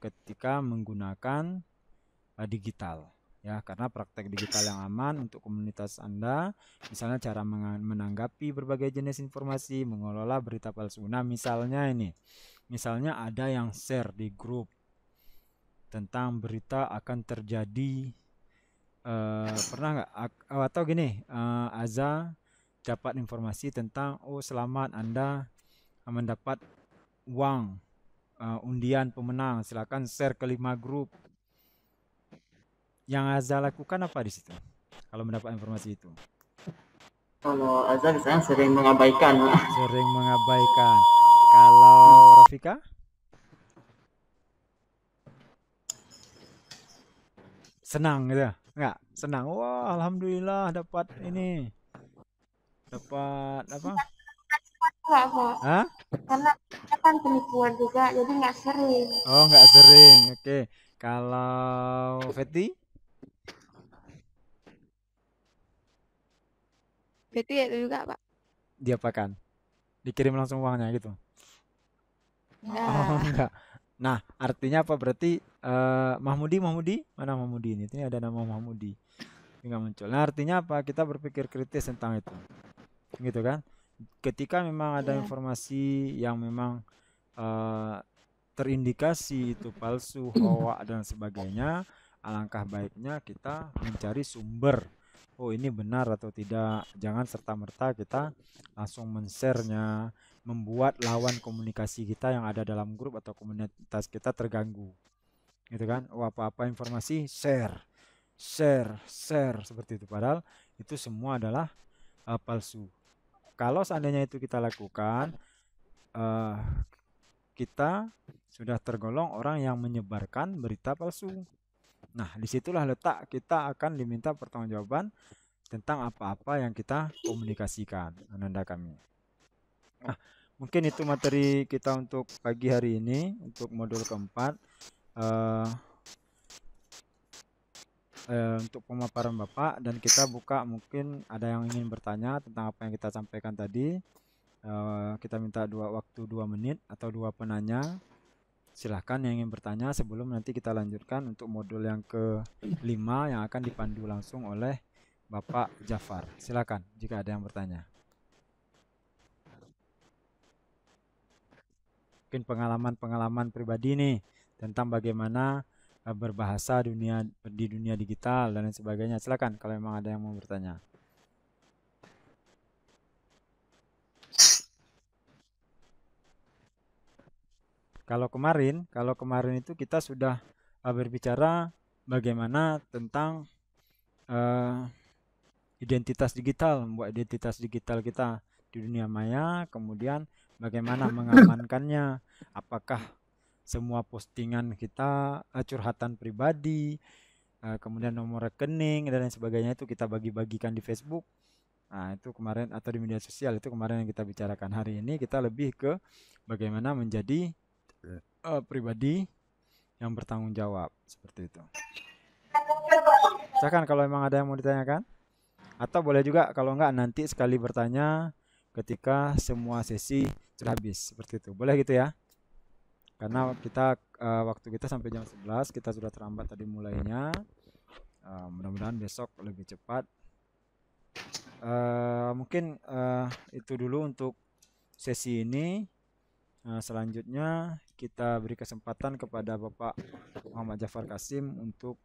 Speaker 1: ketika menggunakan digital, ya, karena praktek digital yang aman untuk komunitas Anda, misalnya cara menanggapi berbagai jenis informasi, mengelola berita palsu. Nah, misalnya ada yang share di grup tentang berita akan terjadi, pernah nggak atau gini, Aza dapat informasi tentang, oh selamat Anda mendapat uang undian pemenang, silakan share ke 5 grup. Yang Aza lakukan apa di situ kalau mendapat informasi itu?
Speaker 3: Kalau Aza biasanya sering mengabaikan.
Speaker 1: Sering mengabaikan. Kalau Rafika? Senang gitu? Enggak, senang. Wah, alhamdulillah dapat ini. Dapat apa?
Speaker 2: Enggak kok.
Speaker 1: Hah?
Speaker 2: Karena kita kan penipuan juga, jadi nggak sering.
Speaker 1: Oh, enggak sering. Oke. Kalau Fetty?
Speaker 4: Berarti ya juga, Pak.
Speaker 1: Diapakan? Dikirim langsung uangnya gitu? Oh,
Speaker 4: Nah,
Speaker 1: enggak. Nah, artinya apa berarti Mahmudi mana Mahmudi ini? Ini ada nama Mahmudi. Enggak muncul. Nah, artinya apa? Kita berpikir kritis tentang itu. Gitu kan? Ketika memang ada informasi yang memang terindikasi itu palsu, hoax dan sebagainya, alangkah baiknya kita mencari sumber. Oh, ini benar atau tidak. Jangan serta-merta kita langsung men-share-nya, membuat lawan komunikasi kita yang ada dalam grup atau komunitas kita terganggu. Gitu kan? Oh, apa-apa informasi share seperti itu. Padahal itu semua adalah palsu. Kalau seandainya itu kita lakukan, kita sudah tergolong orang yang menyebarkan berita palsu. Nah, disitulah letak kita akan diminta pertanggungjawaban tentang apa-apa yang kita komunikasikan, Ananda kami. Nah, mungkin itu materi kita untuk pagi hari ini, untuk modul keempat. Untuk pemaparan Bapak, dan kita buka, mungkin ada yang ingin bertanya tentang apa yang kita sampaikan tadi. Kita minta waktu 2 menit atau 2 penanya Silahkan yang ingin bertanya sebelum nanti kita lanjutkan untuk modul yang ke-5 yang akan dipandu langsung oleh Bapak Jafar. Silakan jika ada yang bertanya. Mungkin pengalaman-pengalaman pribadi nih tentang bagaimana berbahasa di dunia digital dan lain sebagainya. Silakan kalau memang ada yang mau bertanya. Kalau kemarin itu kita sudah berbicara bagaimana tentang eh, identitas digital, membuat identitas digital kita di dunia maya, kemudian bagaimana mengamankannya, apakah semua postingan kita curhatan pribadi, kemudian nomor rekening dan lain sebagainya itu kita bagi-bagikan di Facebook. Nah, itu kemarin atau di media sosial itu kemarin yang kita bicarakan. Hari ini kita lebih ke bagaimana menjadi pribadi yang bertanggung jawab seperti itu. Silakan kalau memang ada yang mau ditanyakan. Atau boleh juga kalau enggak nanti sekali bertanya ketika semua sesi sudah habis seperti itu. Boleh gitu ya? Karena kita waktu kita sampai jam 11, kita sudah terlambat tadi mulainya. Mudah-mudahan besok lebih cepat. Mungkin itu dulu untuk sesi ini. Selanjutnya kita beri kesempatan kepada Bapak Muhammad Jafar Kasim untuk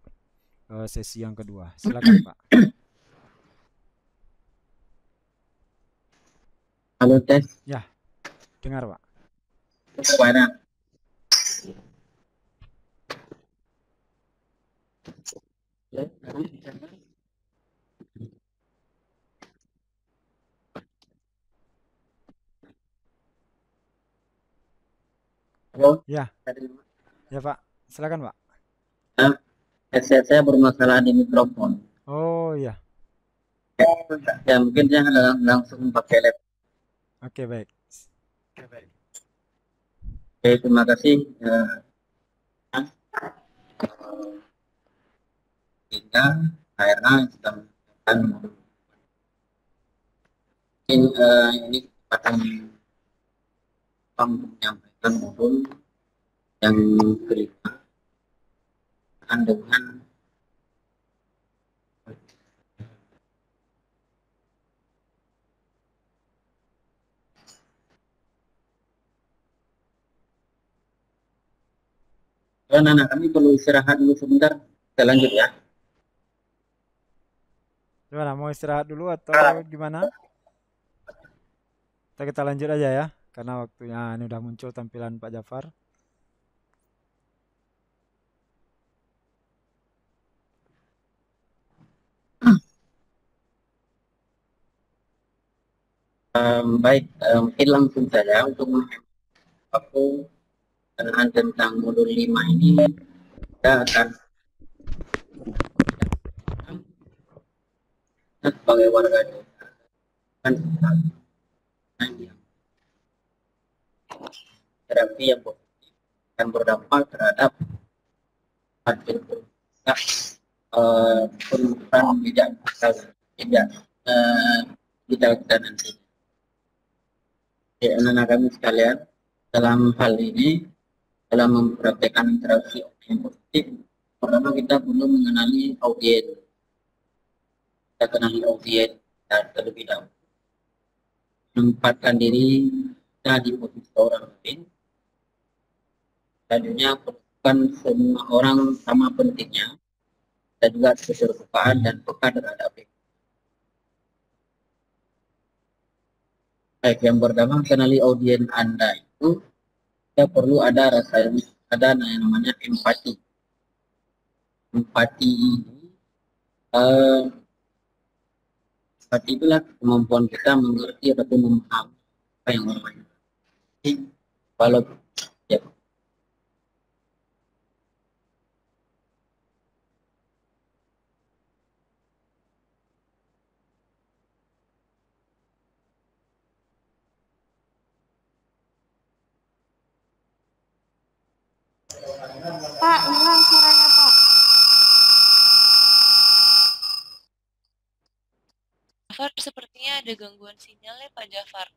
Speaker 1: sesi yang kedua. Silakan Pak.
Speaker 5: Halo tes.
Speaker 1: Ya, dengar Pak.
Speaker 5: Mana? Halo.
Speaker 1: Ya, ya Pak. Silakan Pak.
Speaker 5: Headset saya bermasalah di mikrofon.
Speaker 1: Oh ya,
Speaker 5: Ya mungkin saya langsung pakai laptop.
Speaker 1: oke baik.
Speaker 5: Oke, terima kasih. Kita akhirnya sudah melakukan ini kesempatan untuk menyampaikan modul yang kelima dengan anak kami perlu istirahat dulu sebentar. Kita lanjut ya.
Speaker 1: Gimana, mau istirahat dulu atau gimana? Kita lanjut aja ya, karena waktunya ini udah muncul tampilan Pak Jafar.
Speaker 5: Baik, mungkin langsung saja untuk waktu tentang modul 5 ini kita akan sebagai warga desa kan terapi yang positif dan berdampak terhadap hasil penurunan tidak tidak kita nanti. Jadi anak-anak kami sekalian, dalam hal ini dalam mempraktekkan interaksi yang positif, pertama kita perlu mengenali audiens. Kita kenali audiens dan terlebih dahulu menempatkan diri kita di posisi orang lain. Selanjutnya perlukan semua orang sama pentingnya dan juga keterbukaan dan peka terhadap itu. Baik, yang pertama kenali audiens Anda itu kita perlu ada yang namanya empati. Empati itulah kemampuan kita mengerti atau memahami apa yang orang lain. Kalau ya.
Speaker 2: Pak, hilang suaranya Pak.
Speaker 6: Jafar, sepertinya ada gangguan sinyal ya Pak Jafar.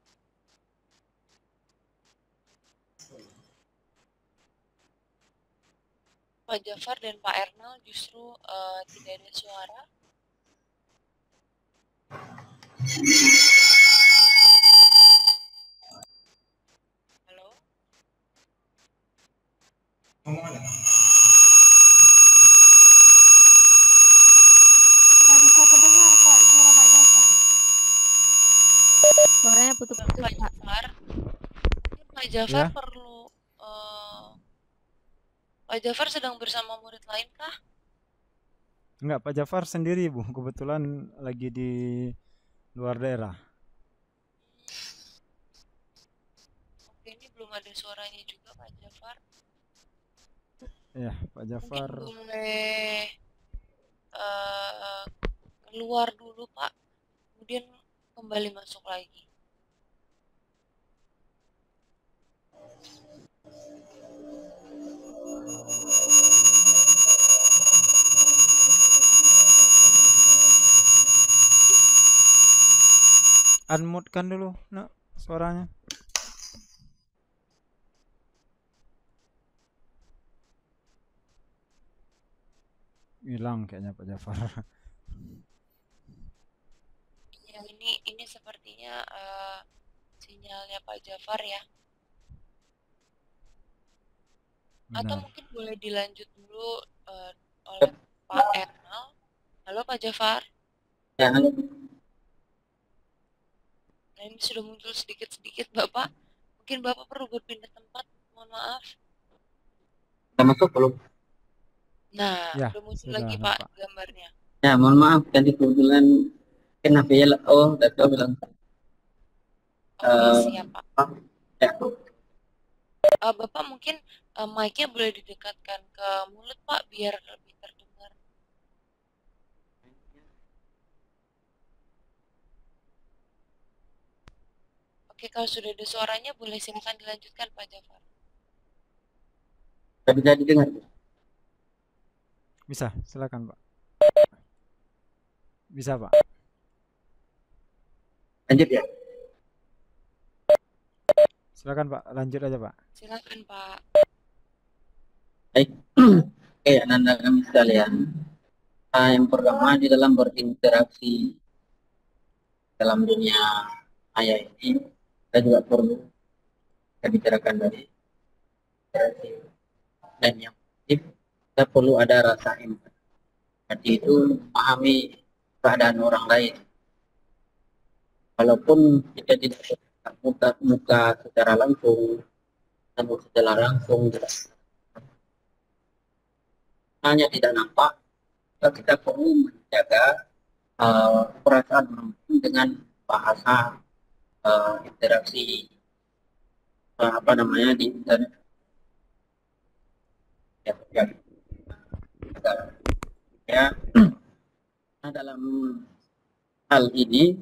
Speaker 6: Pak Jafar dan Pak Ernal justru tidak ada suara. Halo?
Speaker 2: Nggak bisa kedengar Pak suara Pak Jafar.
Speaker 4: Suaranya
Speaker 6: Pak
Speaker 4: putus-putus, Pak.
Speaker 6: Jafar, mungkin Pak Jafar
Speaker 1: Ya.
Speaker 6: perlu Pak Jafar sedang bersama murid lain kah?
Speaker 1: Enggak, Pak Jafar sendiri, Bu. Kebetulan lagi di luar daerah.
Speaker 6: Oke, ini belum ada suaranya juga Pak Jafar.
Speaker 1: Ya, Pak
Speaker 6: Mungkin
Speaker 1: Jafar.
Speaker 6: boleh keluar dulu Pak, kemudian kembali masuk lagi.
Speaker 1: Unmute kan dulu, nak, suaranya. Hilang kayaknya Pak Jafar.
Speaker 6: Ya, ini sepertinya sinyalnya Pak Jafar ya. Atau
Speaker 1: Benar.
Speaker 6: mungkin boleh dilanjut dulu oleh Pak Ernal. Halo Pak Jafar.
Speaker 5: Ya, halo.
Speaker 6: Nah, ini sudah muncul sedikit-sedikit Bapak. Mungkin Bapak perlu berpindah tempat. Mohon maaf.
Speaker 5: Sudah masuk belum?
Speaker 6: Nah,
Speaker 1: Ya,
Speaker 6: udah muncul
Speaker 1: sudah
Speaker 6: lagi Pak
Speaker 1: nampak.
Speaker 6: gambarnya.
Speaker 5: Ya, mohon maaf tadi kebetulan kenapa ya? Oh, tadi bilang.
Speaker 6: Oke, siap Pak.
Speaker 5: Ya,
Speaker 6: Bapak mungkin mic-nya boleh didekatkan ke mulut Pak biar lebih terdengar. Oke, kalau sudah ada suaranya boleh silakan dilanjutkan Pak Jafar.
Speaker 5: tidak bisa didengar.
Speaker 1: Bisa, silakan Pak. Bisa Pak.
Speaker 5: Lanjut ya.
Speaker 1: Silakan Pak, lanjut aja Pak.
Speaker 6: Silakan Pak.
Speaker 5: Baik. Oke, Ananda kami sekalian. Yang pertama di dalam berinteraksi dalam dunia maya ini, kita juga perlu kita bicarakan dari interaksi. Dan yang penting, kita perlu ada rasa empati. Empati itu memahami keadaan orang lain. Walaupun kita tidak muka secara langsung, namun secara langsung hanya tidak nampak, kita perlu menjaga perasaan orang dengan bahasa interaksi di internet. Ya. Nah, dalam hal ini,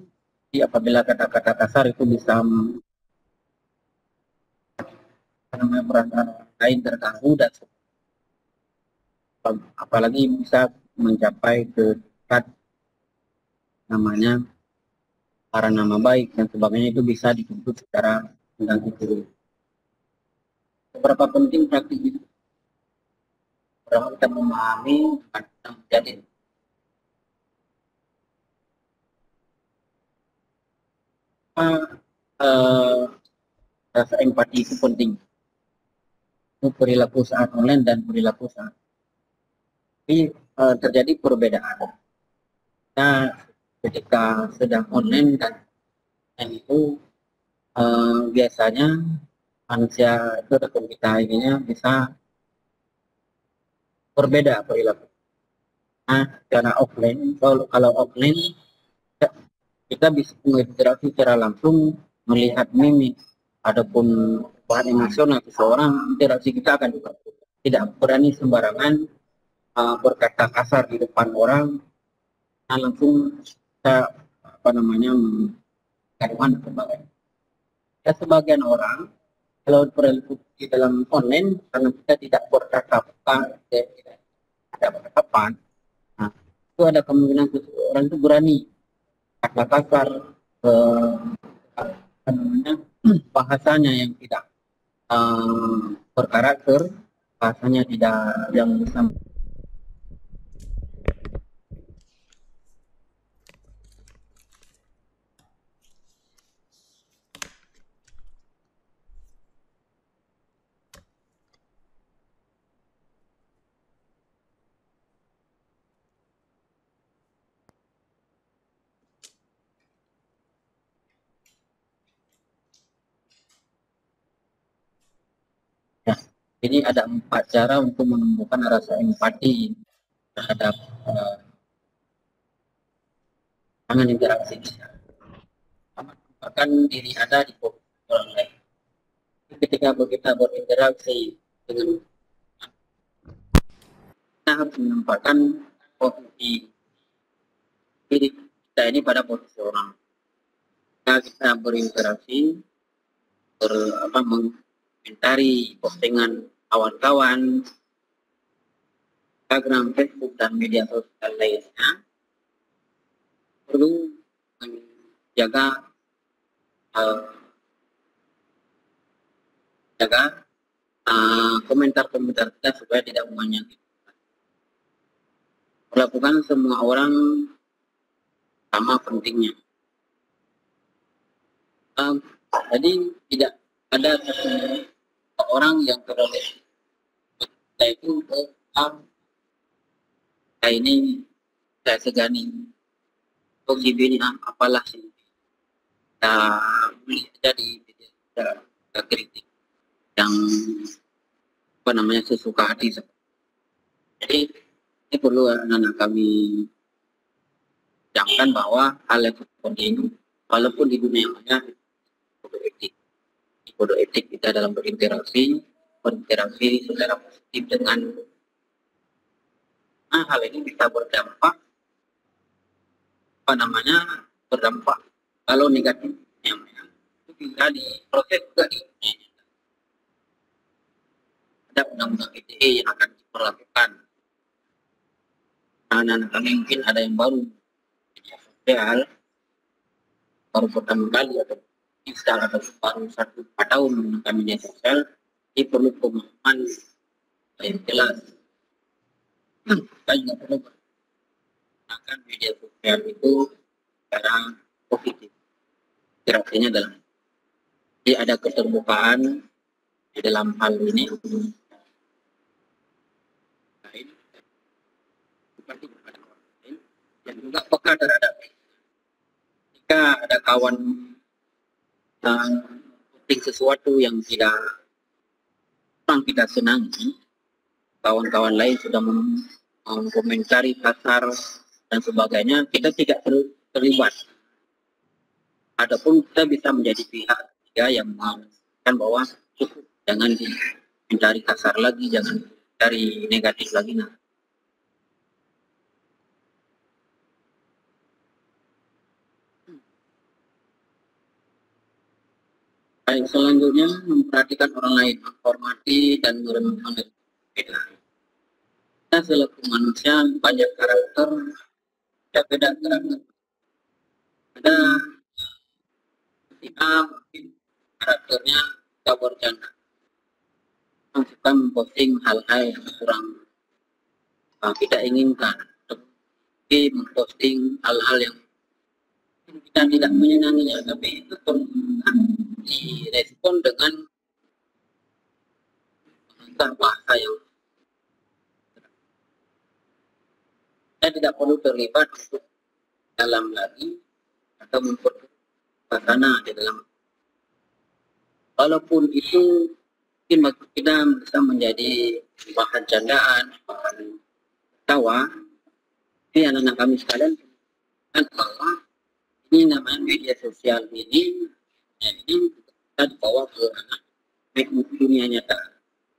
Speaker 5: apabila kata-kata kasar itu bisa perasaan orang lain terganggu dan apalagi bisa mencapai ke tingkat namanya para nama baik dan sebagainya, itu bisa dituntut secara undang-undang. Seberapa penting praktik itu? Orang kita memahami akan menjadi rasa empati itu penting untuk perilaku saat online dan perilaku saat ini. Terjadi perbedaan. Nah, ketika sedang online dan itu biasanya manusia itu ataupun kita ininya bisa berbeda perilaku. Nah, karena offline, kalau offline kita bisa berinteraksi secara langsung, melihat mimik, adapun bahan emosional seseorang, interaksi kita akan juga tidak berani sembarangan berkata kasar di depan orang. Nah, langsung kita kandungan sebagainya. Ya, sebagian orang kalau perilaku di dalam online karena kita tidak bertatapan, tidak ada bertatapan, nah, itu ada kemungkinan orang itu berani kata kasar, bahasanya yang tidak berkarakter, bahasanya tidak yang bisa. Ya, jadi ada 4 cara untuk menumbuhkan rasa empati terhadap tangan interaksi kita. Bahkan diri Anda di posisi orang lain. Ketika kita berinteraksi dengan, kita harus menempatkan posisi diri kita ini pada posisi orang. Ketika kita berinteraksi, mengomentari postingan kawan-kawan, Instagram, Facebook, dan media sosial lainnya, perlu menjaga komentar-komentar kita supaya tidak menyakiti. Perlakukan semua orang sama pentingnya. Jadi tidak ada satu orang yang terlalu kita itu ini saya segani. Oh ini apalah sih. Boleh jadi kritik yang sesuka hati. Jadi ini perlu anak-anak kami jangan bahwa hal yang seperti ini walaupun di dunia maya kode etik kita dalam berinteraksi secara positif dengan hal ini bisa berdampak berdampak kalau negatif itu bisa diproses juga di ada undang-undang ITE yang akan diperlakukan. Anak-anak kami mungkin ada yang baru sosial baru pertama kali atau install atau baru 4 tahun menggunakan media sosial, ini perlu pemahaman yang jelas. Kita juga perlu menggunakan media sosial itu secara positif. Interaksinya dalam. Jadi ada keterbukaan di dalam hal ini. Seperti kepada orang lain dan juga peka terhadap jika ada kawan posting sesuatu yang kurang kita senangi, kawan-kawan lain sudah mengomentari kasar dan sebagainya, kita tidak terlibat. Adapun kita bisa menjadi pihak ketiga yang mengatakan bahwa cukup, jangan dicari kasar lagi, jangan cari negatif lagi. Nah, baik, selanjutnya memperhatikan orang lain, menghormati dan meremehkan beda. Kita selaku manusia banyak karakter, beda karakter. Ada ketika mungkin karakternya kita bercanda, suka memposting hal-hal yang kurang kita inginkan, tapi memposting hal-hal yang kita tidak menyenanginya, tapi itu direspon dengan bahasa yang kita tidak perlu terlibat untuk dalam lagi atau memperkuat suasana di dalam. Walaupun itu mungkin bagi kita bisa menjadi bahan candaan, bahan tawa, tapi anak-anak kami sekalian kan bahwa ini namanya media sosial ini kita dibawa ke dunia nyata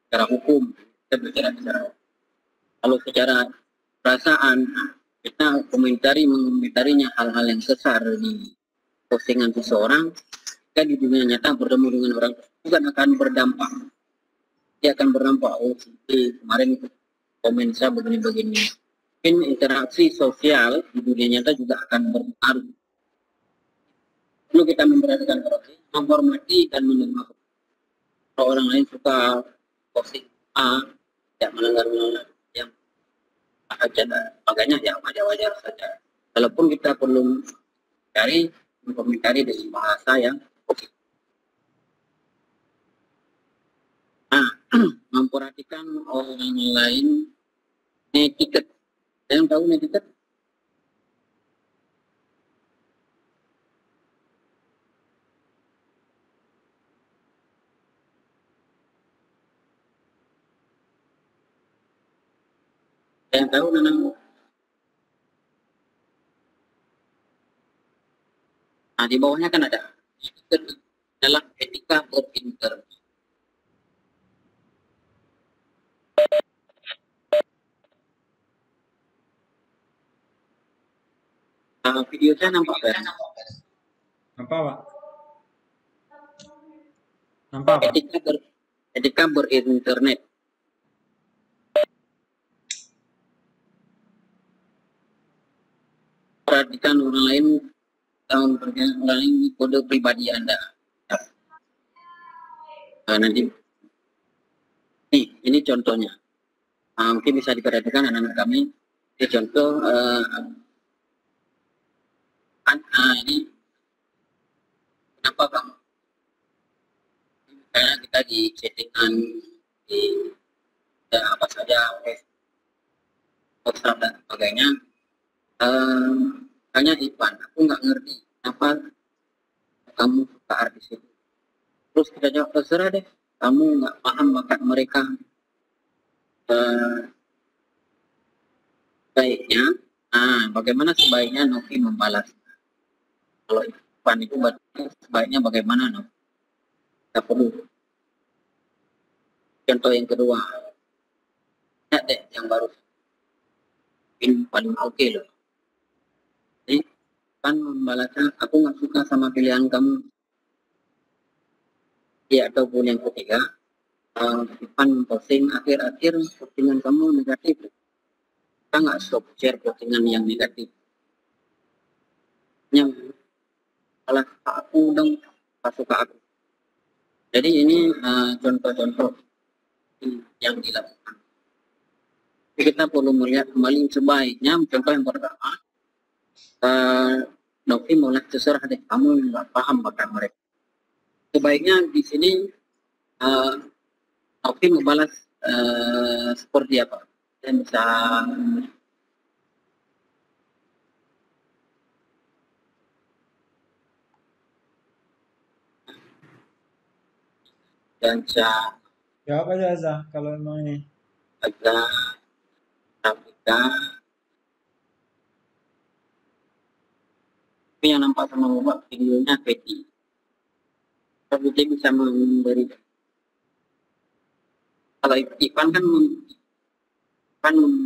Speaker 5: secara hukum. Kita bicara secara kalau secara perasaan kita mengomentarinya hal-hal yang sesar di postingan seseorang, kita di dunia nyata bertemu dengan orang bukan akan berdampak. Dia akan berdampak, oh kemarin komen saya begini-begini. Mungkin interaksi sosial di dunia nyata juga akan berpengaruh. Perlu kita memperhatikan proses, menghormati dan menerima. Kalau orang lain suka posting A, tidak melanggar yang aja, makanya ya wajar-wajar saja. Walaupun kita perlu cari mengomentari dengan bahasa yang memperhatikan orang lain. Netiquette, yang tahu netiquette? Yang tahu Nanang? Nah, di bawahnya kan ada netiquette adalah etika berinteraksi. Video saya nampak kan?
Speaker 1: Nampak Pak? Nampak Pak?
Speaker 5: Etika berinternet. Perhatikan orang lain, orang lain kode pribadi Anda. Nanti ini contohnya. Mungkin bisa diperhatikan anak-anak kami. Ini contoh ini kenapa kamu? Karena kita di chattingan di apa saja, WhatsApp dan sebagainya. Hanya Ivan, aku nggak ngerti kenapa kamu suka artis itu. Terus kita jawab, terserah deh, kamu nggak paham bakat mereka. Baiknya, bagaimana sebaiknya Novi membalas? Kalau Ivan itu sebaiknya bagaimana Novi? Kita perlu. Contoh yang kedua, lihat deh yang baru, ini paling oke loh. Jadi kan membalasnya, aku nggak suka sama pilihan kamu. Ya, ataupun yang ketiga, Ivan posting akhir-akhir postingan kamu negatif. Kita nggak stop share postingan yang negatif. Yang salah aku dong, tak suka aku. Jadi ini contoh-contoh yang dilakukan. Kita perlu melihat kembali sebaiknya. Contoh yang pertama, Novi mulai terserah deh, kamu nggak paham bakat mereka. Sebaiknya di sini Novi membalas seperti apa? Dan bisa
Speaker 1: Jawab aja Azza kalau memang ini.
Speaker 5: agak Afrika. Tapi yang nampak sama Bapak videonya Betty. Tapi dia bisa memberi. Kalau Ivan kan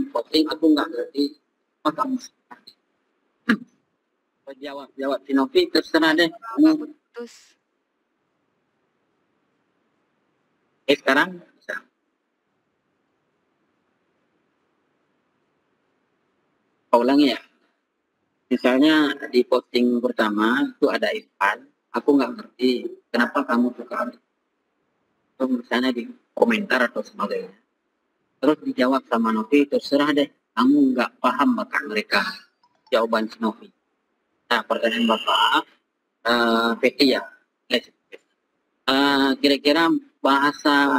Speaker 5: posting, aku nggak ngerti apa kamu seperti. Jawab si Novi, terserah deh.
Speaker 4: Terus
Speaker 5: Sekarang bisa. Ulangi ya. Misalnya di posting pertama itu ada Ivan, aku nggak ngerti kenapa kamu suka. Atau misalnya di komentar atau sebagainya. Terus dijawab sama Novi, terserah deh, kamu nggak paham bakat mereka. Jawaban si Novi. Nah, pertanyaan Bapak, Peti ya. Kira-kira bahasa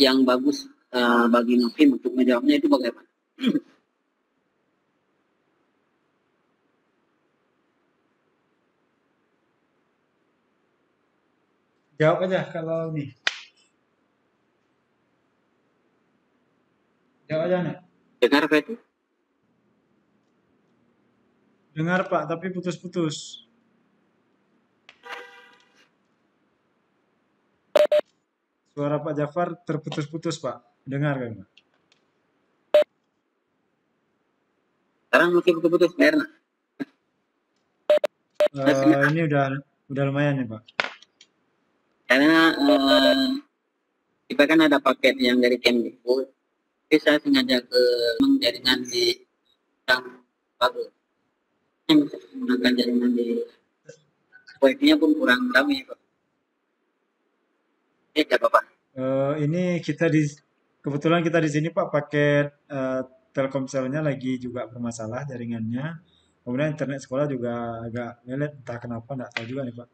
Speaker 5: yang bagus bagi Novi untuk menjawabnya itu bagaimana?
Speaker 1: Jawab aja kalau ini. Jawab aja nih.
Speaker 5: Dengar Peti?
Speaker 1: Dengar Pak, tapi putus-putus. Suara Pak Jafar terputus-putus Pak. Dengar kan Pak?
Speaker 5: Sekarang masih putus-putus, Erna.
Speaker 1: Ini udah lumayan nih Pak.
Speaker 5: Karena kita kan ada paket yang dari Kemdikbud, tapi saya sengaja ke jaringan di yang bagus. Yang menggunakan jaringan di webnya pun kurang ramai Pak. Apa Pak?
Speaker 1: Ini kita di kebetulan kita di sini Pak paket Telkomselnya lagi juga bermasalah jaringannya. Kemudian internet sekolah juga agak melet, entah kenapa, enggak tahu juga nih Pak.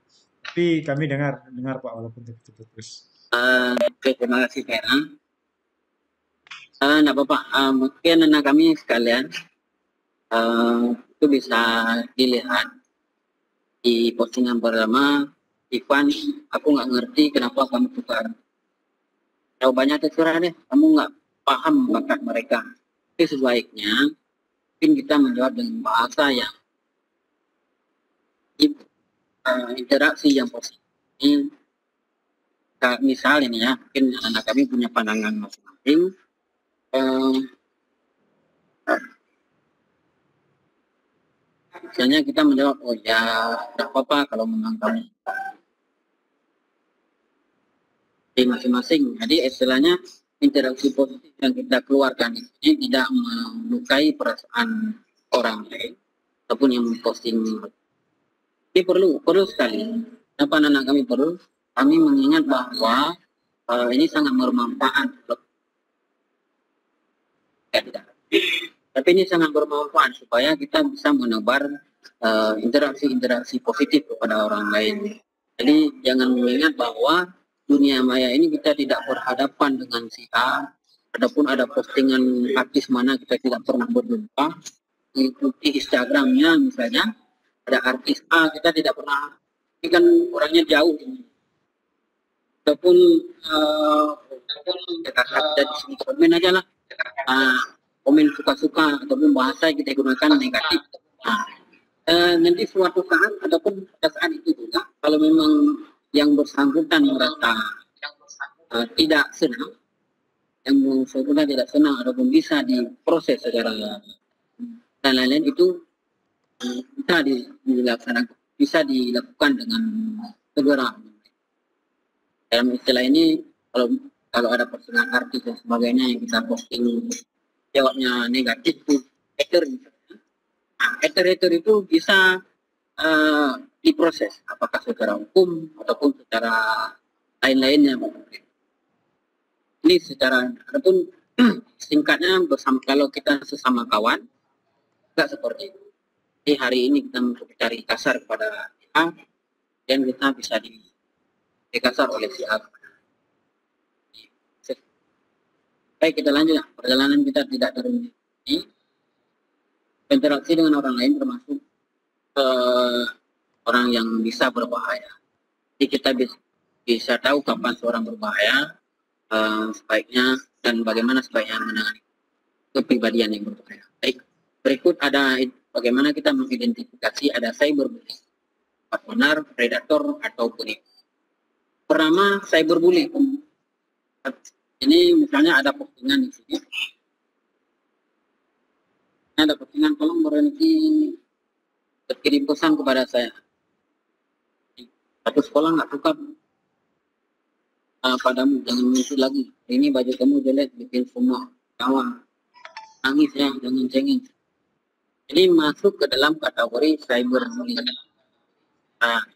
Speaker 1: Tapi kami dengar dengar Pak walaupun terputus-putus.
Speaker 5: Oke, terima kasih Vera. Nggak apa-apa, mungkin anak kami sekalian itu bisa dilihat di postingan pertama. Ivan, aku nggak ngerti kenapa kamu tukar. Jawabannya terserah deh, kamu nggak paham bakat mereka. Tapi sebaiknya mungkin kita menjawab dengan bahasa yang interaksi yang positif. Misal ini ya, mungkin anak kami punya pandangan masing-masing. Misalnya kita menjawab, oh ya, tidak apa-apa kalau memang kamu di masing-masing. Jadi istilahnya interaksi positif yang kita keluarkan ini tidak melukai perasaan orang lain ataupun yang memposting. Ini perlu sekali. Kenapa anak kami perlu? Kami mengingat bahwa ini sangat bermanfaat. Tapi ini sangat bermanfaat supaya kita bisa menebar interaksi-interaksi positif kepada orang lain. Jadi jangan mengingat bahwa dunia maya ini kita tidak berhadapan dengan si A, adapun ada postingan artis mana kita tidak pernah berjumpa, ikuti Instagramnya misalnya, ada artis A kita tidak pernah, ini kan orangnya jauh ini. Ataupun kita di sini komen aja lah, komen suka-suka ataupun bahasa kita gunakan negatif. Nanti suatu saat ataupun pada saat itu juga, kalau memang yang bersangkutan merasa tidak senang, yang bersangkutan tidak senang ataupun bisa diproses secara dan lain-lain itu bisa dilaksanakan, bisa dilakukan dengan segera. Dalam istilah ini, kalau ada postingan artis dan sebagainya yang kita posting jawabnya negatif, hater, hater itu bisa diproses apakah secara hukum ataupun secara lain-lainnya. Ini secara ataupun singkatnya bersama, kalau kita sesama kawan enggak seperti itu. Jadi hari ini kita mencari kasar kepada A dan kita bisa dikasar oleh si A. Baik, kita lanjut. Perjalanan kita tidak terhenti. Interaksi dengan orang lain termasuk orang yang bisa berbahaya. Jadi kita bisa tahu kapan seorang berbahaya, sebaiknya dan bagaimana sebaiknya menangani kepribadian yang berbahaya. Baik, berikut ada bagaimana kita mengidentifikasi ada cyberbullying, benar, predator atau bully. Pertama, cyberbullying. Ini misalnya ada postingan di sini. Ada postingan, tolong berhenti berkirim pesan kepada saya. Satu sekolah nggak suka padamu, jangan muncul lagi. Ini baju kamu jelek, bikin semua kawan nangis ya, jangan cengeng. Ini masuk ke dalam kategori cyberbullying.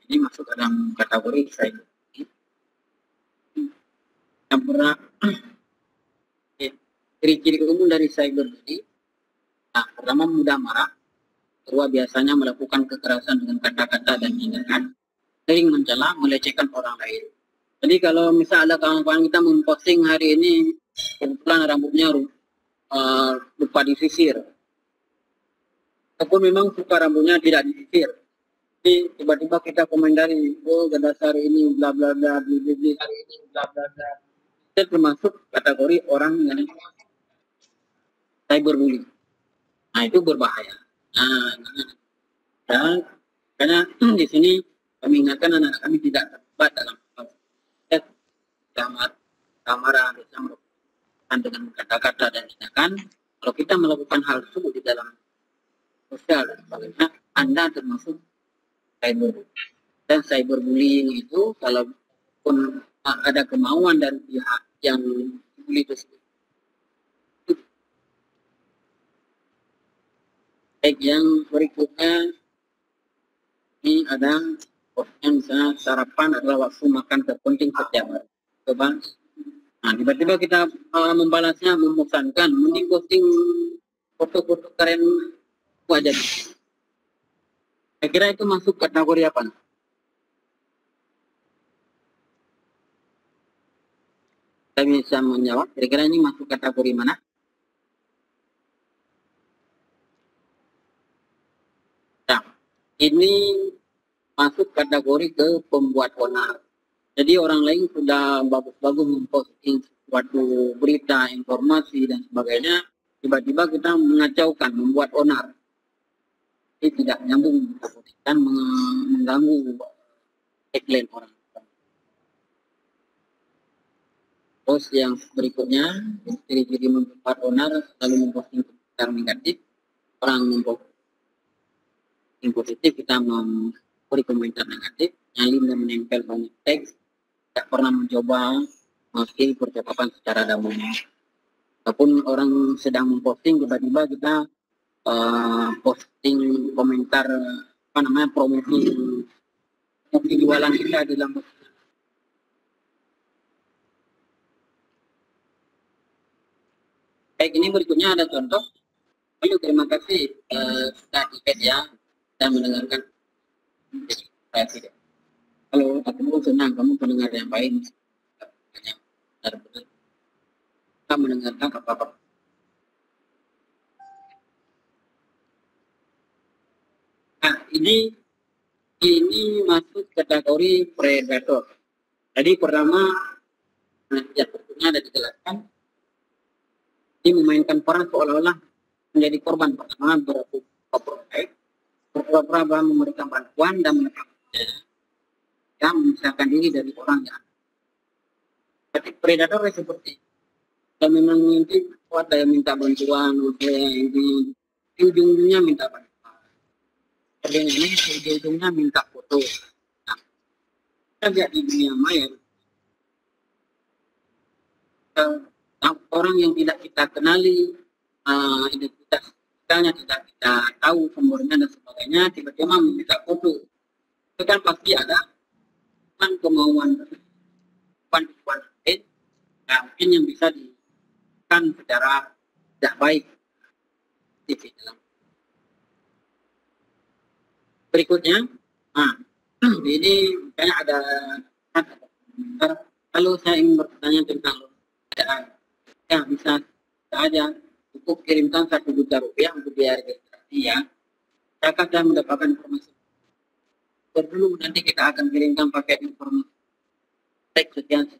Speaker 5: Ini masuk ke dalam kategori cyberbullying. Yang pernah ciri-ciri umum dari cyberbullying. Pertama, mudah marah. Kedua, biasanya melakukan kekerasan dengan kata-kata dan tindakan, sering mencela, melecehkan orang lain. Jadi kalau misal ada kawan-kawan kita memposting hari ini, kebetulan rambutnya lupa disisir, ataupun memang suka rambutnya tidak disisir, jadi tiba-tiba kita komentari, oh dasar ini bla bla bla, hari ini bla bla bla. Itu termasuk kategori orang yang cyberbullying. Itu berbahaya. Dan karena di sini kami ingatkan anak-anak kami tidak terlibat dalam marah, bisa melakukan dengan kata-kata dan tindakan. Kalau kita melakukan hal tersebut di dalam sosial dan sebagainya, Anda termasuk cyberbullying. Dan cyberbullying itu kalau pun ada kemauan dari pihak yang dibully tersebut. Baik, yang berikutnya ini ada yang misalnya sarapan adalah waktu makan terpenting setiap hari. Coba Nah, tiba-tiba kita membalasnya membosankan, mending posting foto-foto keren aja. Saya kira itu masuk kategori apa? Saya bisa menjawab, kira-kira ini masuk kategori mana? Nah, ini masuk kategori ke pembuat onar. Jadi orang lain sudah bagus-bagus memposting suatu berita, informasi, dan sebagainya, tiba-tiba kita mengacaukan, membuat onar. Ini tidak nyambung dan mengganggu tagline orang. Terus yang berikutnya, ciri-ciri membuat onar selalu memposting komentar negatif. Orang memposting positif, kita memberi komentar negatif, nyalin dan menempel banyak teks, tidak pernah mencoba posting percakapan secara damai. Ataupun orang sedang memposting, tiba-tiba kita posting komentar promosi jualan kita di dalam. Baik, ini berikutnya ada contoh. Halo, terima kasih sudah tiket ya dan mendengarkan. Halo, aku senang kamu pendengar yang baik. Kita mendengarkan apa-apa. Nah, ini masuk kategori predator. Jadi pertama, ya tentunya ada dijelaskan. Ini memainkan peran seolah-olah menjadi korban pertama berpura-pura memberikan bantuan dan memisahkan diri dari orang yang. Tapi predator seperti kalau memang nanti ada yang minta bantuan, ini ujung-ujungnya minta bantuan. Ini ujung-ujungnya minta foto. Nah, kita lihat di dunia maya. Orang yang tidak kita kenali, identitas kita tidak kita tahu umurnya dan sebagainya, tiba-tiba meminta foto. Itu kan pasti ada kan kemauan mungkin yang bisa dilakukan secara tidak baik. Berikutnya, ini kayaknya ada kalau saya ingin bertanya tentang ya bisa saja cukup kirimkan 1 juta rupiah untuk biaya registrasi ya. Saya akan mendapatkan informasi. Dulu nanti kita akan kirimkan paket informasi. Teks sekian.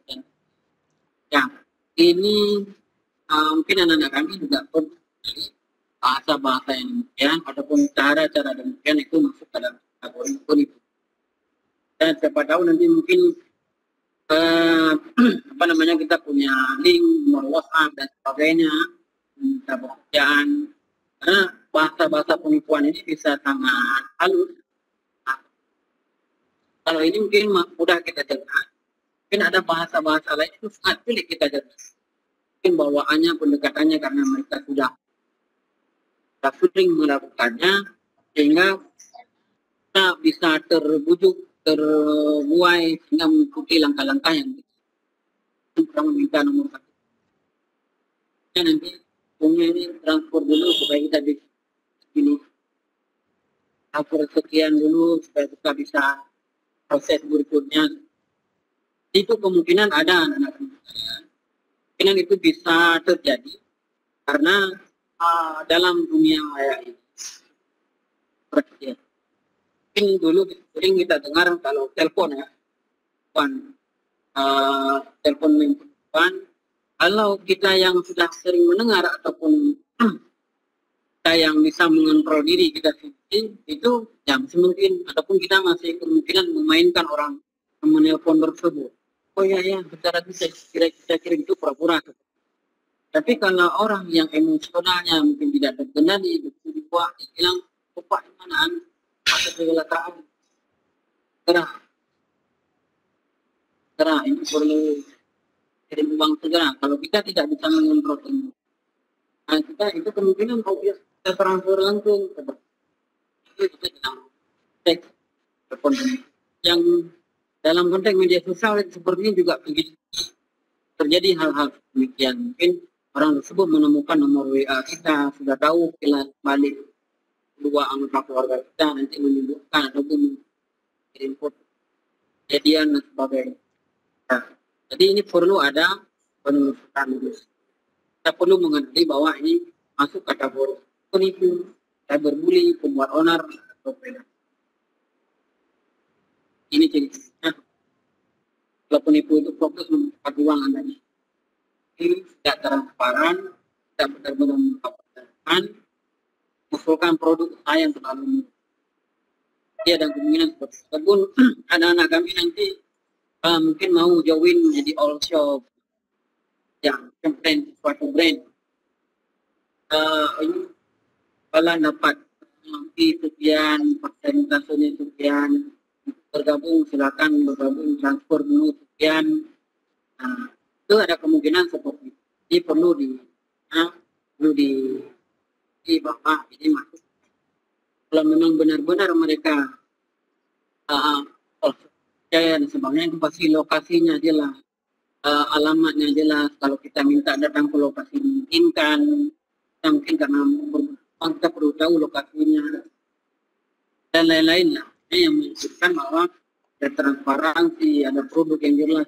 Speaker 5: Ya, ini mungkin anak-anak kami juga pun bahasa-bahasa yang demikian ataupun cara-cara demikian itu masuk dalam kategori itu. Dan siapa tahu nanti mungkin kita punya link, nomor WhatsApp dan sebagainya, minta pekerjaan. Karena bahasa-bahasa penipuan ini bisa sangat halus. Nah, kalau ini mungkin mudah kita dengar, mungkin ada bahasa-bahasa lain itu sangat sulit kita dengar. Mungkin bawaannya, pendekatannya karena mereka sudah sering melakukannya, sehingga kita bisa terbuai sehingga mengikuti langkah-langkah yang kita meminta nomor 1. Ya, nanti punya ini transfer dulu supaya kita bisa ini transfer sekian dulu supaya kita bisa proses berikutnya. Itu kemungkinan ada anak-anak. Kemungkinan itu bisa terjadi karena dalam dunia maya ini seperti mungkin dulu sering kita dengar kalau telepon ya, telepon menghubungkan. Kalau kita yang sudah sering mendengar ataupun kita yang bisa mengontrol diri kita sendiri, itu ya mungkin ataupun kita masih kemungkinan memainkan orang yang menelpon tersebut. Oh ya, secara bisa kita kirim itu pura-pura. Tapi kalau orang yang emosionalnya mungkin tidak terkendali, dibuat bilang, "Pak, mana ada kecelakaan?" Segera, ini perlu kirim uang segera. Kalau kita tidak bisa mengontrol ini, nah kita itu kemungkinan kalau kita transfer langsung itu kita dalam teks telepon yang dalam konteks media sosial seperti ini juga begitu. terjadi hal-hal demikian. Mungkin orang tersebut menemukan nomor WA kita, sudah tahu kilat balik dua anggota keluarga kita, nanti menyebutkan ataupun kirim foto kejadian dan sebagainya. Nah, jadi ini perlu ada penelusuran. Kita perlu mengerti bahwa ini masuk kategori penipu, cyberbullying, pembuat onar, atau pedofil. Ini jenisnya. Kalau penipu itu fokus mencari uang Anda. Ini tidak transparan, tidak benar-benar mengkabarkan, mengusulkan produk usaha yang terlalu murah. Dia ada kemungkinan seperti itu. Walaupun anak-anak kami nanti mungkin mau join menjadi all shop yang campaign suatu brand. Ini kalau dapat nanti sekian, persentasenya sekian, bergabung silakan bergabung, transfer dulu sekian. Nah, itu ada kemungkinan seperti itu. Jadi perlu di bapak ini masuk. Kalau memang benar-benar mereka dan sebagainya, itu pasti lokasinya jelas, alamatnya jelas. Kalau kita minta datang ke lokasi memungkinkan, kita mungkin karena kita perlu tahu lokasinya dan lain-lain lah, yang menunjukkan bahwa ada transparansi, ada produk yang jelas.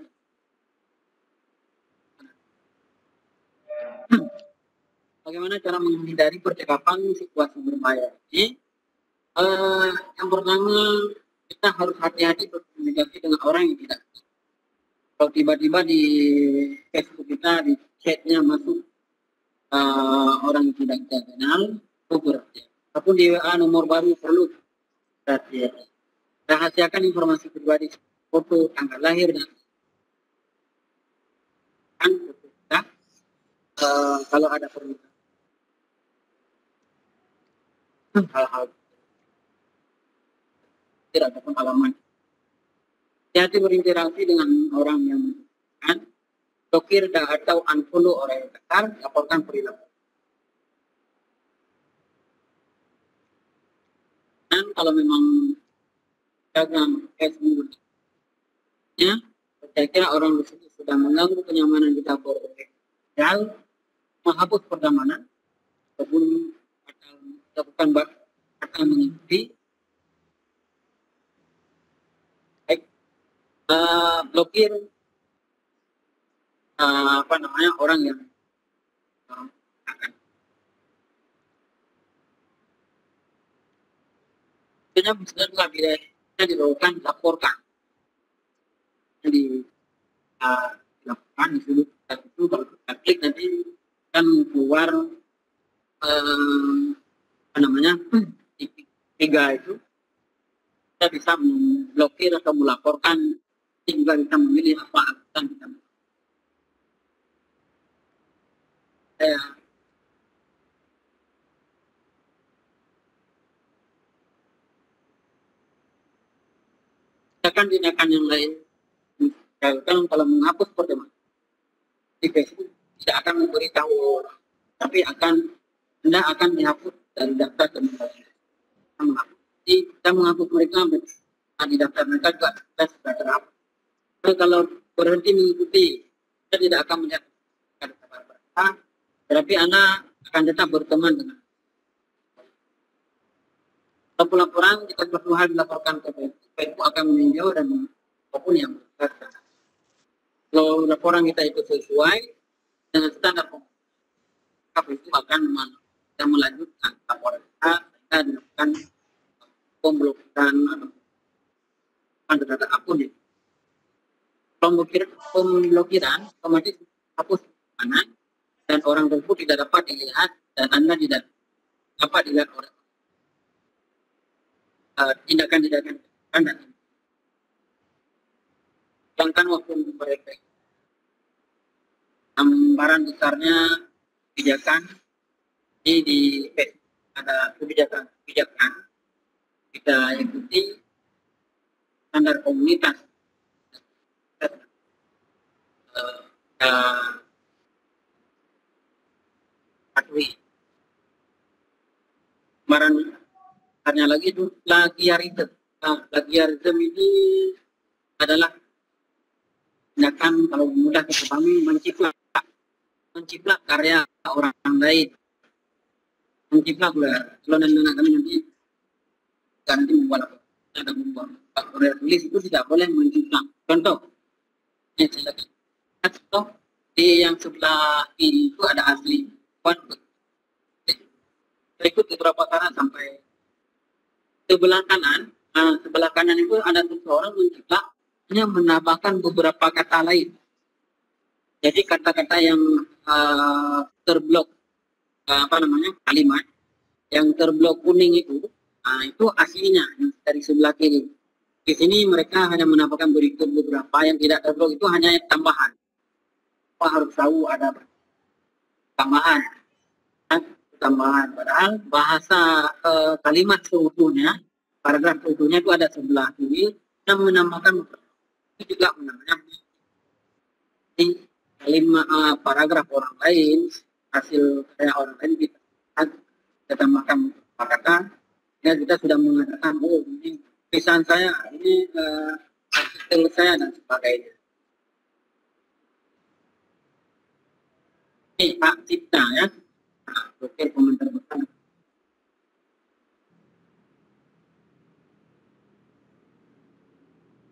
Speaker 5: Bagaimana cara menghindari percakapan situasi berbahaya ini? Yang pertama, kita harus hati-hati berkomunikasi dengan orang yang tidak. Kalau tiba-tiba di Facebook kita, di chatnya masuk orang yang tidak kita kenal, itu berarti. Ataupun di WA nomor baru perlu berarti. Rahasiakan informasi pribadi, foto, tanggal lahir, dan foto kita, kalau ada permintaan. Hal-hal tidak ada pengalaman. Hati-hati berinteraksi dengan orang yang membutuhkan, blokir atau unfollow orang yang kasar, laporkan perilaku. Dan kalau memang Instagram, Facebook, ya, saya kira orang tersebut sudah mengganggu kenyamanan kita bersosial, menghapus pertemanan, ataupun lakukan akan mengikuti, baik blokir orang yang akan. Sebenarnya bisa bila dilakukan, dilaporkan, dilaporkan di sudut itu. Kalau kita klik nanti kan keluar tiga itu, kita bisa memblokir atau melaporkan, juga bisa memilih apa akan kita. Tindakan yang lain, kalau menghapus pertemanan di Facebook tidak akan memberitahu, tapi Anda akan dihapus dari daftar teman. Kita menghapus mereka di daftar mereka juga kita sudah terhapus. Kalau berhenti mengikuti, kita tidak akan melihat kabar mereka, tetapi Anda akan tetap berteman dengan. Kalau laporan, jika suatu hal dilaporkan ke Facebook akan meninjau dan apapun yang berkata. Kalau laporan kita itu sesuai dengan standar Facebook akan melanjutkan laporan kita dilakukan pemblokiran atau data akun. Pemblokiran otomatis hapus mana dan orang tersebut tidak dapat dilihat dan Anda tidak dapat dilihat oleh tindakan-tindakan Anda. Sedangkan waktu mereka gambaran besarnya kebijakan di ada kebijakan kita ikuti standar komunitas, patuhi. Kemarin hanya lagi itu plagiarisme. Plagiarisme ini adalah tindakan kalau mudah kita pahami menciplak karya orang lain, menciplak kalau anak kami nanti membuat apa, ada membuat karya tulis itu tidak boleh menciplak. Contoh di yang sebelah kiri itu ada asli, ikut beberapa cara sampai sebelah kanan itu ada seseorang menciplak hanya menambahkan beberapa kata lain. Jadi kata-kata yang terblok kalimat yang terblok kuning itu aslinya dari sebelah kiri. Di sini mereka hanya menambahkan berikut beberapa yang tidak terblok itu hanya tambahan. Apa harus tahu ada tambahan. Padahal bahasa kalimat seutuhnya, paragraf seutuhnya itu ada sebelah kiri yang menambahkan itu juga namanya di kalimat paragraf orang lain, hasil karya orang lain kita tambahkan kata ya kita sudah mengatakan ini tulisan saya, ini artikel saya dan sebagainya. Ini hak cipta ya. Oke, komentar bersama.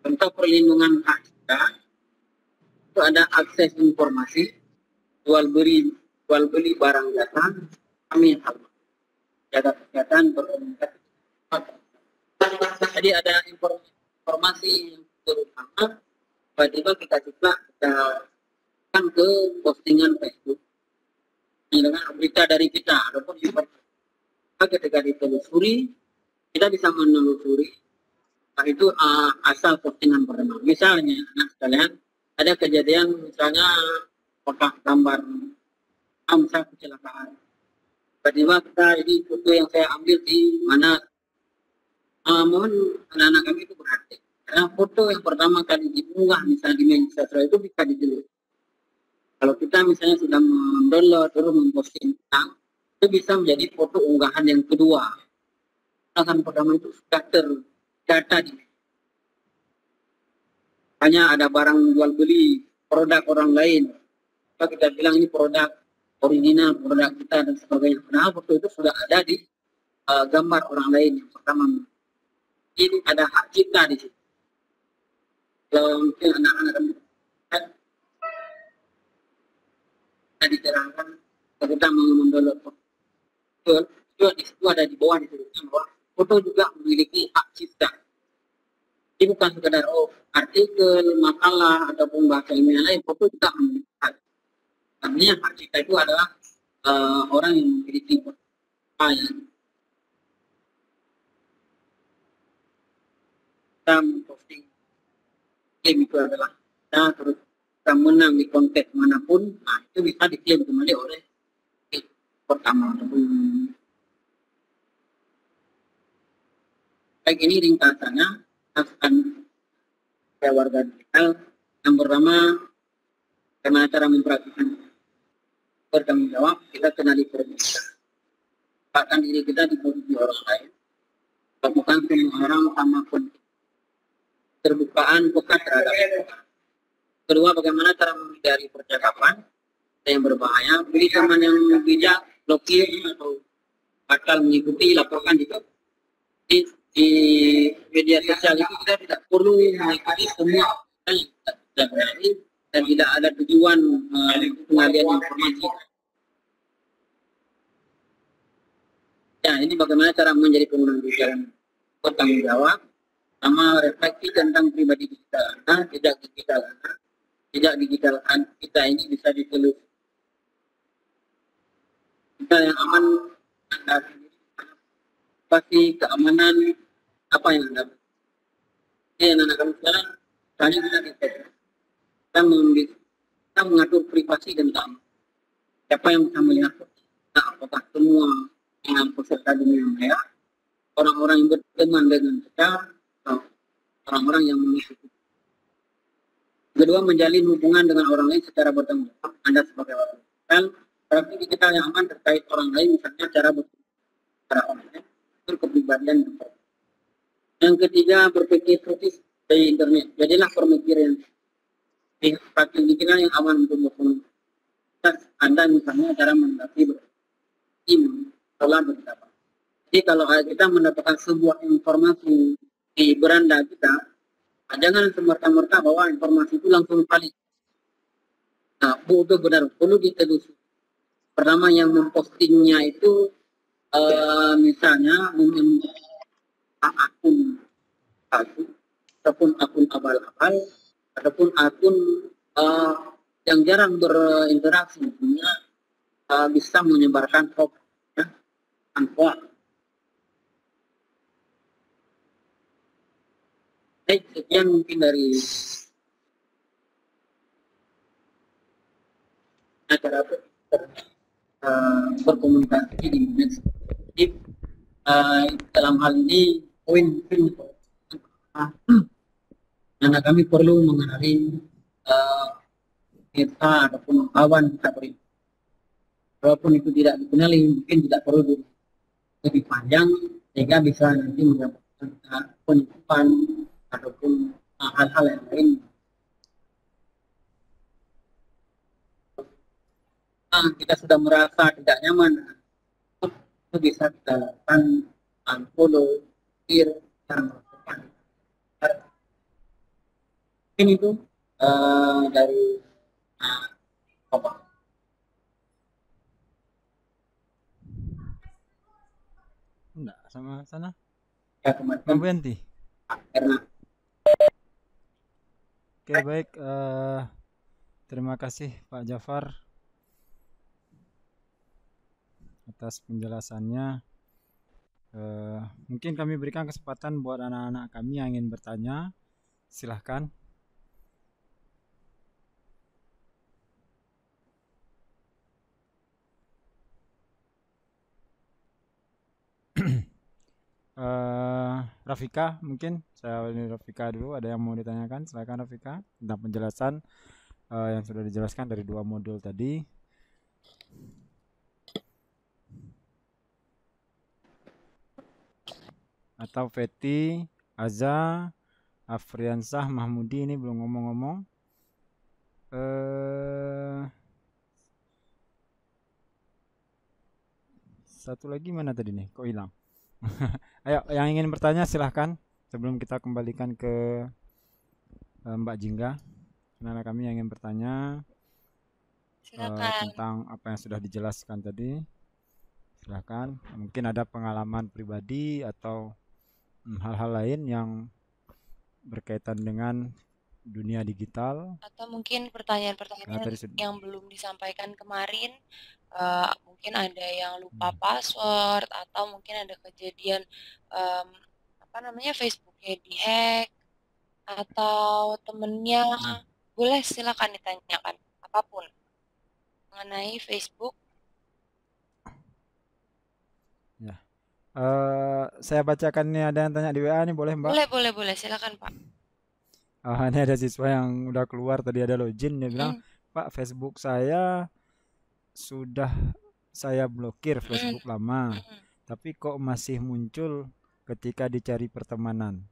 Speaker 5: Untuk perlindungan hak cipta itu ada akses informasi, jual beli barang jasa, kami jaga kesehatan berkomunikasi. Jadi ada informasi yang terutama tiba-tiba kita ciplak, kita kan ke postingan Facebook dengan berita dari kita ataupun ketika ditelusuri kita bisa menelusuri itu asal postingan pertama. Misalnya anak sekalian ada kejadian misalnya kotak gambar misal kecelakaan. Tiba-tiba kita ini foto yang saya ambil di mana mohon anak-anak kami itu berhati. Karena foto yang pertama kali diunggah misalnya di media sosial itu bisa didelete. Kalau kita misalnya sudah mendownload terus memposting itu bisa menjadi foto unggahan yang kedua. Unggahan pertama itu sudah terdata di hanya ada barang jual beli produk orang lain. Kita bilang ini produk original, produk kita dan sebagainya. Padahal foto itu sudah ada di gambar orang lain yang pertama. Ini ada hak cipta di situ. Kalau mungkin anak-anak diterangkan kita mau mendownload foto itu ada di bawah disebutkan bahwa foto juga memiliki hak cipta. Ini bukan sekedar artikel, makalah ataupun bahasa ilmiah lain, foto juga memiliki hak. Artinya hak cipta itu adalah orang yang memiliki foto yang kita memposting klaim itu adalah kita terus kita menang di konten manapun, itu bisa diklaim kembali oleh pertama ataupun baik. Ini ringkasannya akan warga digital. Yang pertama, bagaimana cara mempraktikkan bertanggung jawab, kita kenali posisi bahkan diri kita di posisi orang lain, bukan semua orang sama pun terbukaan bukan terhadap. Kedua, bagaimana cara menghindari percakapan yang berbahaya. Pilih teman yang bijak, blokir atau bakal mengikuti, laporkan juga. Di media sosial itu kita tidak perlu mengikuti semua yang kita berani dan tidak ada tujuan pengalian informasi. Ya, ini bagaimana cara menjadi pengguna digital bertanggung jawab, sama refleksi tentang pribadi kita. Nah, tidak digital kita ini bisa ditelusuri. Kita yang aman, Anda pasti keamanan apa yang Anda. Jadi anak-anak kami sekarang tanya kita mengatur privasi dan keamanan. Siapa yang bisa melihat kita, apakah semua yang peserta dunia maya, orang-orang yang berteman dengan kita, orang-orang yang mengikuti. Kedua, menjalin hubungan dengan orang lain secara bertanggung jawab. Anda sebagai orang digital, praktik digital yang aman terkait orang lain, misalnya cara berbicara online, kepribadian. Yang ketiga, berpikir kritis dari internet. Jadilah pemikir yang praktik digital yang aman untuk berkomunikasi. Anda misalnya cara mendapati tim telah berapa. Jadi kalau kita mendapatkan sebuah informasi di beranda kita, jangan semerta-merta bahwa informasi itu langsung valid. Nah, itu benar perlu ditelusuri. Pertama yang mempostingnya itu misalnya akun satu, ataupun akun abal-abal, ataupun akun yang jarang berinteraksi, sehingga bisa menyebarkan hoax ya, tanpa. Baik, sekian mungkin dari acara berkomunikasi di media sosial. Dalam hal ini poin karena kami perlu mengenali kita ataupun kawan kita beri. Walaupun itu tidak dikenali, mungkin tidak perlu lebih panjang sehingga bisa nanti mendapatkan penipuan ataupun hal-hal yang lain. Kita sudah merasa tidak nyaman, itu bisa kita lakukan unfollow, share, dan melakukan. Mungkin itu dari apa?
Speaker 1: Enggak, sama sana.
Speaker 5: Ya kemarin
Speaker 1: Bang Benti.
Speaker 5: karena
Speaker 1: Oke, baik. Terima kasih Pak Jafar atas penjelasannya. Mungkin kami berikan kesempatan buat anak-anak kami yang ingin bertanya. Silahkan. Rafika, mungkin saya ini Rafika dulu. Ada yang mau ditanyakan? Silakan Rafika tentang penjelasan yang sudah dijelaskan dari 2 modul tadi. Atau Feti, Aza, Afriansah, Mahmudi ini belum ngomong-ngomong. Satu lagi mana tadi nih? Kok hilang? Ayo, yang ingin bertanya silahkan sebelum kita kembalikan ke Mbak Jingga. Anak kami yang ingin bertanya tentang apa yang sudah dijelaskan tadi, silahkan. Mungkin ada pengalaman pribadi atau hal-hal lain yang berkaitan dengan dunia digital,
Speaker 6: atau mungkin pertanyaan-pertanyaan yang belum disampaikan kemarin. Mungkin ada yang lupa password, atau mungkin ada kejadian Facebooknya dihack, atau temennya. Boleh silakan ditanyakan apapun mengenai Facebook.
Speaker 1: Ya, saya bacakan nih, ada yang tanya di WA nih, boleh Mbak?
Speaker 6: Boleh, silakan Pak.
Speaker 1: Ini ada siswa yang udah keluar tadi, ada login, dia bilang, Pak, Facebook saya sudah saya blokir, Facebook lama, tapi kok masih muncul ketika dicari pertemanan.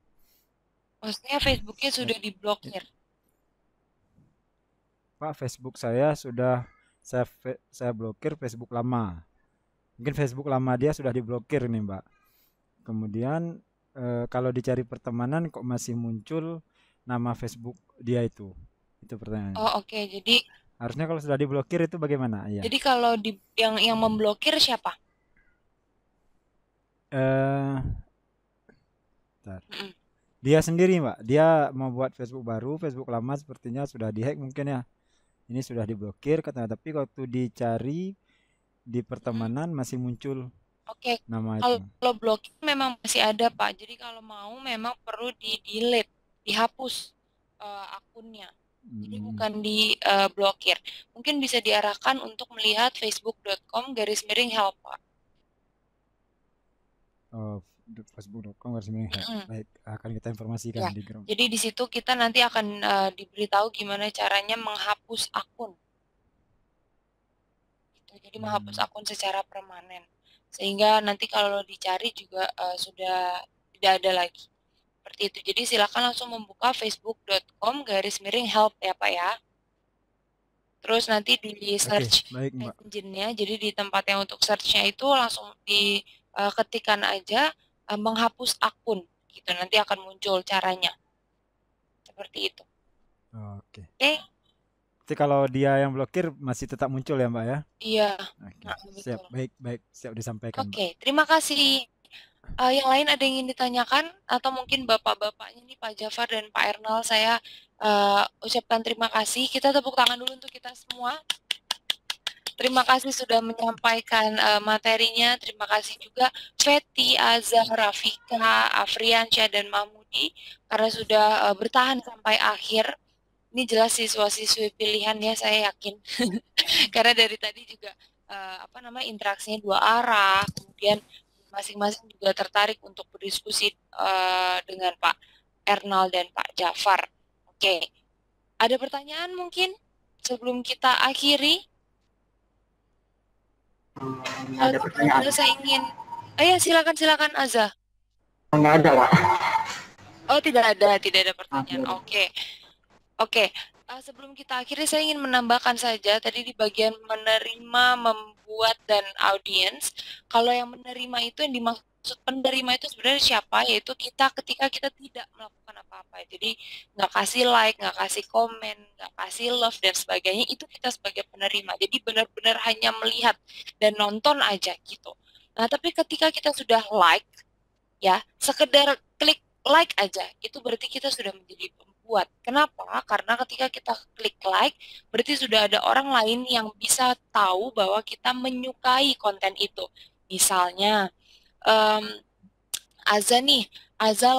Speaker 6: Maksudnya Facebooknya sudah diblokir?
Speaker 1: Pak, Facebook saya sudah saya blokir Facebook lama. Mungkin Facebook lama dia sudah diblokir nih Mbak. Kemudian kalau dicari pertemanan kok masih muncul nama Facebook dia itu pertanyaannya.
Speaker 6: Oh oke. Jadi
Speaker 1: harusnya kalau sudah diblokir itu bagaimana? Iya.
Speaker 6: Jadi kalau yang memblokir siapa?
Speaker 1: Dia sendiri Mbak. Dia mau buat Facebook baru, Facebook lama sepertinya sudah dihack mungkin ya. Ini sudah diblokir katanya, tapi waktu dicari di pertemanan masih muncul nama itu.
Speaker 6: Kalau blokir memang masih ada Pak. Jadi kalau mau memang perlu di-delete, dihapus akunnya. Jadi bukan diblokir. Mungkin bisa diarahkan untuk melihat facebook.com/help Pak.
Speaker 1: Facebook.com/help. Baik, akan kita informasikan
Speaker 6: ya,
Speaker 1: di grup.
Speaker 6: Jadi di situ kita nanti akan diberitahu gimana caranya menghapus akun. Jadi menghapus akun secara permanen. Sehingga nanti kalau dicari juga sudah tidak ada lagi Seperti itu. Jadi silakan langsung membuka facebook.com/help ya Pak ya. Terus nanti di search
Speaker 1: baik Mbak.
Speaker 6: engine-nya, jadi di tempat yang untuk search-nya itu langsung diketikkan aja menghapus akun gitu. Nanti akan muncul caranya. Seperti itu.
Speaker 1: Oke.
Speaker 6: Oke.
Speaker 1: Jadi kalau dia yang blokir masih tetap muncul ya Mbak ya?
Speaker 6: Iya.
Speaker 1: Oke,
Speaker 6: Nah,
Speaker 1: siap,
Speaker 6: betul.
Speaker 1: baik, siap disampaikan Mbak.
Speaker 6: Oke, terima kasih. Yang lain ada yang ingin ditanyakan atau mungkin bapak-bapaknya nih Pak Jafar dan Pak Ernal, saya ucapkan terima kasih. Kita tepuk tangan dulu untuk kita semua. Terima kasih sudah menyampaikan materinya. Terima kasih juga Feti, Azhar, Rafika, Afriansyah, dan Mahmudi karena sudah bertahan sampai akhir. Ini jelas siswa-siswi pilihan ya, saya yakin. Karena dari tadi juga interaksinya dua arah, kemudian masing-masing juga tertarik untuk berdiskusi dengan Pak Ernal dan Pak Jafar. Oke, ada pertanyaan mungkin sebelum kita akhiri?
Speaker 3: Ada pertanyaan?
Speaker 6: Saya ingin, ya silakan Azza.
Speaker 3: Nggak ada Kak.
Speaker 6: Oh tidak ada pertanyaan. Oke. Sebelum kita akhiri saya ingin menambahkan saja tadi di bagian menerima, membuat dan audiens. Kalau yang menerima itu yang dimaksud penerima itu sebenarnya siapa? Yaitu kita ketika kita tidak melakukan apa-apa. Jadi nggak kasih like, nggak kasih komen, nggak kasih love dan sebagainya, itu kita sebagai penerima. Jadi benar-benar hanya melihat dan nonton aja gitu. Nah tapi ketika kita sudah like, ya sekedar klik like aja, itu berarti kita sudah menjadi pembuat. Kenapa? Karena ketika kita klik like, berarti sudah ada orang lain yang bisa tahu bahwa kita menyukai konten itu. Misalnya, Azza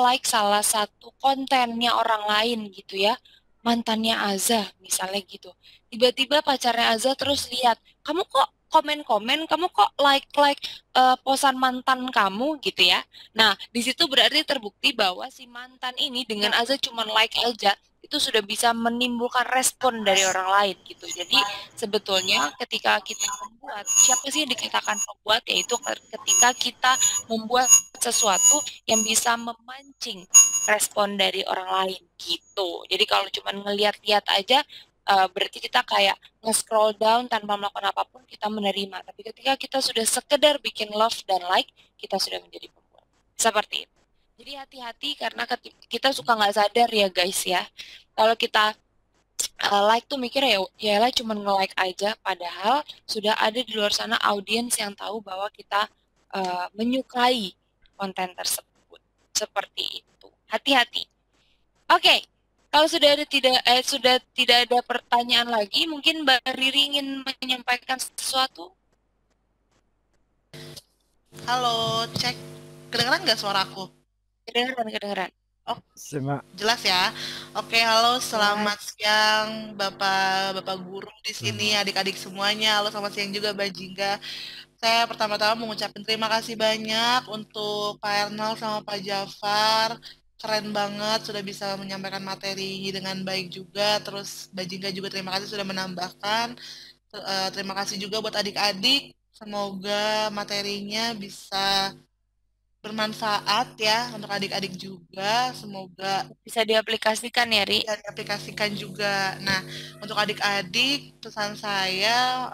Speaker 6: like salah satu kontennya orang lain gitu ya, mantannya Azza misalnya gitu. Tiba-tiba pacarnya Azza terus lihat, kamu kok komen-komen, kamu kok like posan mantan kamu gitu ya. Nah, di situ berarti terbukti bahwa si mantan ini dengan Azza cuma like aja, itu sudah bisa menimbulkan respon dari orang lain gitu. Jadi sebetulnya ketika kita membuat, siapa sih yang dikatakan pembuat? Yaitu ketika kita membuat sesuatu yang bisa memancing respon dari orang lain gitu. Jadi kalau cuma ngelihat-lihat aja, berarti kita kayak nge-scroll down tanpa melakukan apapun, kita menerima. Tapi ketika kita sudah sekedar bikin love dan like, kita sudah menjadi pembuat. Seperti itu. Jadi hati-hati karena kita suka nggak sadar ya guys ya. Kalau kita like tuh mikirnya ya lah cuma nge-like aja, padahal sudah ada di luar sana audiens yang tahu bahwa kita menyukai konten tersebut. Seperti itu. Hati-hati. Oke. Kalau sudah tidak ada pertanyaan lagi, mungkin Mbak Riri ingin menyampaikan sesuatu?
Speaker 7: Halo, cek. Kedengeran nggak suaraku?
Speaker 6: Kedengeran.
Speaker 7: Oh, jelas ya. Oke, halo, selamat siang Bapak guru di sini, adik-adik semuanya. Halo, selamat siang juga Mbak Jingga. Saya pertama-tama mengucapkan terima kasih banyak untuk Pak Ernal sama Pak Jafar. Keren banget, sudah bisa menyampaikan materi dengan baik juga. Terus Mbak Jingga juga terima kasih sudah menambahkan. Terima kasih juga buat adik-adik. Semoga materinya bisa bermanfaat ya untuk adik-adik juga. Semoga
Speaker 6: bisa diaplikasikan ya, Ri.
Speaker 7: Bisa diaplikasikan juga. Nah, untuk adik-adik pesan saya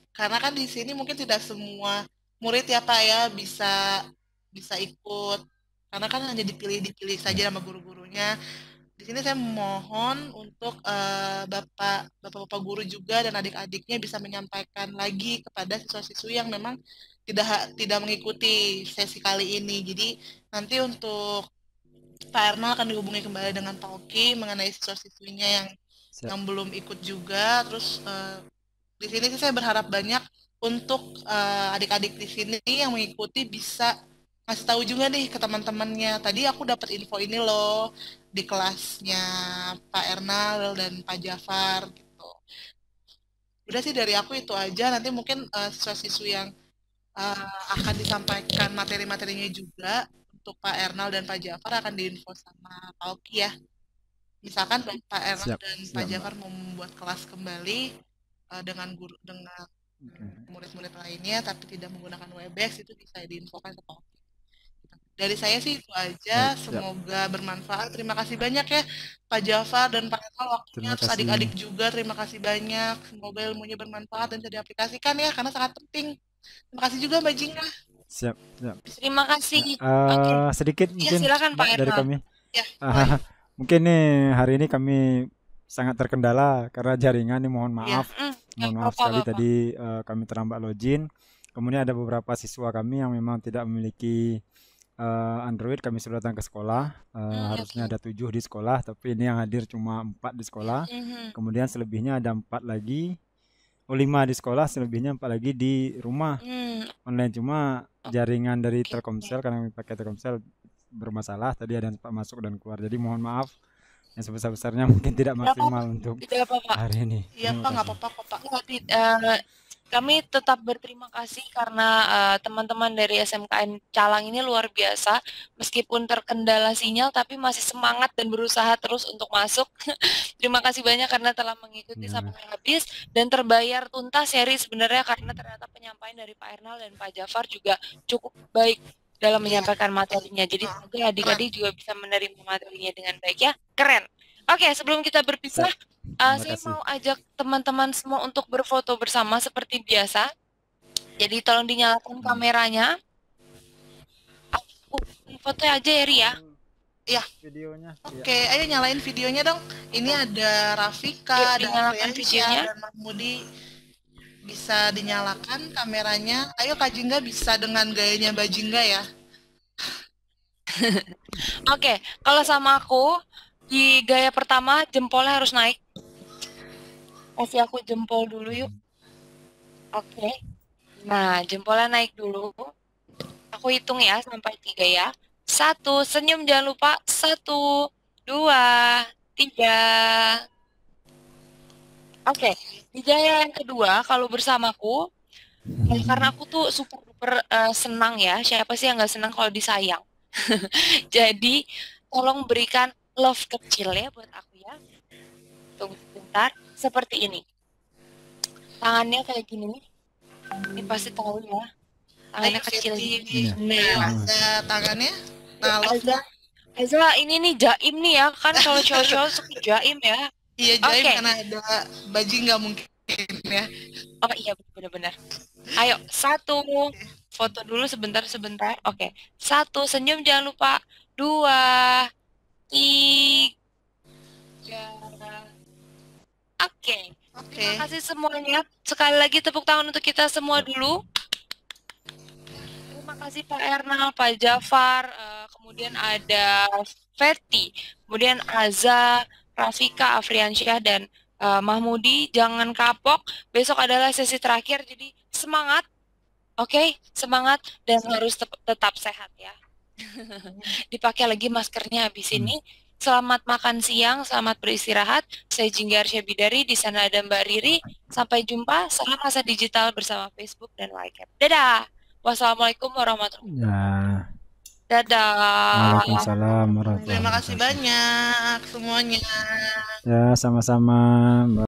Speaker 7: karena kan di sini mungkin tidak semua murid ya Pak ya bisa ikut. Karena kan hanya dipilih saja sama guru-gurunya. Di sini saya mohon untuk bapak-bapak guru juga dan adik-adiknya bisa menyampaikan lagi kepada siswa-siswi yang memang tidak mengikuti sesi kali ini. Jadi nanti untuk Pak Ernal akan dihubungi kembali dengan Pak Oki mengenai siswa-siswinya yang belum ikut juga. Terus di sini sih saya berharap banyak untuk adik-adik di sini yang mengikuti bisa ngasih tahu juga nih ke teman-temannya. Tadi aku dapat info ini loh di kelasnya Pak Ernal dan Pak Jafar gitu. Udah sih dari aku itu aja. Nanti mungkin siswa-siswi yang akan disampaikan materi-materinya juga untuk Pak Ernal dan Pak Jafar akan diinfo sama Pak Oki ya. Misalkan Pak Ernal dan Pak Jafar mau membuat kelas kembali dengan murid-murid lainnya tapi tidak menggunakan Webex, itu bisa diinfokan ke Pak Oki. Dari saya sih itu aja.
Speaker 1: Baik, siap.
Speaker 7: Semoga bermanfaat. Terima kasih banyak ya Pak Jafar dan Pak Ernal waktunya.
Speaker 1: Terima
Speaker 7: Terus
Speaker 1: kasih.
Speaker 7: adik-adik juga terima kasih banyak. Semoga ilmunya bermanfaat dan bisa diaplikasikan ya karena sangat penting. Terima kasih juga Mbak Jingga.
Speaker 1: Siap, siap.
Speaker 6: Terima kasih. Oke.
Speaker 1: Sedikit
Speaker 6: Ya,
Speaker 1: mungkin
Speaker 6: silakan Pak
Speaker 1: Mbak dari
Speaker 6: Ernal.
Speaker 1: kami.
Speaker 7: Ya, boleh.
Speaker 1: Mungkin nih hari ini kami sangat terkendala karena jaringan nih, mohon
Speaker 7: Iya.
Speaker 1: maaf.
Speaker 6: Nggak
Speaker 1: Mohon maaf
Speaker 6: apa-apa,
Speaker 1: sekali
Speaker 6: Bapak.
Speaker 1: tadi kami terlambat login. Kemudian ada beberapa siswa kami yang memang tidak memiliki Android, kami sudah datang ke sekolah. Harusnya
Speaker 6: Oke.
Speaker 1: ada 7 di sekolah, tapi ini yang hadir cuma 4 di sekolah.
Speaker 6: Mhm.
Speaker 1: Kemudian selebihnya ada 4 lagi, 5 di sekolah, selebihnya 4 lagi di rumah online. Cuma jaringan dari
Speaker 6: Oke.
Speaker 1: Telkomsel, karena kami pakai Telkomsel, bermasalah. Tadi ada yang sempat masuk dan keluar. Jadi mohon maaf yang sebesar-besarnya mungkin tidak
Speaker 6: Nggak apa-apa.
Speaker 1: maksimal untuk
Speaker 6: Tidak apa-apa.
Speaker 1: hari ini.
Speaker 7: Iya
Speaker 1: Terima
Speaker 7: Pak, nggak
Speaker 1: kasih.
Speaker 7: apa-apa kok Pak.
Speaker 6: Kami tetap berterima kasih karena teman-teman dari SMKN Calang ini luar biasa. Meskipun terkendala sinyal, tapi masih semangat dan berusaha terus untuk masuk. Terima kasih banyak karena telah mengikuti
Speaker 1: Ya,
Speaker 6: sampai habis dan terbayar tuntas seri sebenarnya karena ternyata penyampaian dari Pak Ernal dan Pak Jafar juga cukup baik dalam menyampaikan materinya. Jadi semoga adik-adik juga bisa menerima materinya dengan baik ya. Keren. Oke, sebelum kita berpisah,
Speaker 1: siap. Terima
Speaker 6: saya
Speaker 1: kasih.
Speaker 6: mau ajak teman-teman semua untuk berfoto bersama seperti biasa. Jadi tolong dinyalakan kameranya. Aku foto aja ya, Ria.
Speaker 7: Iya.
Speaker 1: Videonya.
Speaker 7: Oke, ayo nyalain videonya dong. Ini ada Rafika,
Speaker 6: Yuk,
Speaker 7: ada
Speaker 6: dinyalakan
Speaker 7: Afriansyah,
Speaker 6: videonya.
Speaker 7: dan Mahmudi. Bisa dinyalakan kameranya. Ayo Kak Jingga bisa dengan gayanya Mbak Jingga ya.
Speaker 6: Oke, kalau sama aku di gaya pertama jempolnya harus naik. Kasih aku jempol dulu yuk. Oke. Nah, jempolnya naik dulu. Aku hitung ya sampai 3 ya. 1, senyum jangan lupa. 1, 2, 3. Oke, di gaya yang kedua kalau bersamaku, karena aku tuh super duper senang ya. Siapa sih yang nggak senang kalau disayang? Jadi tolong berikan love kecil ya buat aku ya. Tunggu sebentar, seperti ini. Tangannya kayak gini nih. Ini pasti tahu ya. Tangannya
Speaker 7: Ayo
Speaker 6: kecil
Speaker 7: Fitri.
Speaker 6: gini.
Speaker 7: Ayo
Speaker 6: Nah,
Speaker 7: ada tangannya. Nah, love.
Speaker 6: Azra ini nih jaim nih ya. Kan kalau cowok-cowok suka jaim ya.
Speaker 7: Iya, jaim
Speaker 6: Oke.
Speaker 7: karena ada Mbak Jingga mungkin ya.
Speaker 6: Oh iya benar-benar. Ayo, 1. Foto dulu sebentar. Oke. 1, senyum jangan lupa. 2, 3. Oke. Terima kasih semuanya. Sekali lagi tepuk tangan untuk kita semua dulu. Terima kasih Pak Ernal, Pak Jafar, kemudian ada Feti, kemudian Aza, Rafika, Afriansyah, dan Mahmudi. Jangan kapok, besok adalah sesi terakhir, jadi semangat, oke? Semangat dan harus tetap sehat ya. Dipakai lagi maskernya habis ini. Selamat makan siang, selamat beristirahat. Saya Jingga Arsyabidari, di sana ada Mbak Riri. Sampai jumpa, salam Asa Digital bersama Facebook dan YCAP. Dadah! Wassalamualaikum warahmatullahi wabarakatuh. Dadah.
Speaker 1: Waalaikumsalam warahmatullahi
Speaker 7: Terima kasih
Speaker 1: wabarakatuh.
Speaker 7: banyak semuanya.
Speaker 1: Ya, sama-sama, Mbak.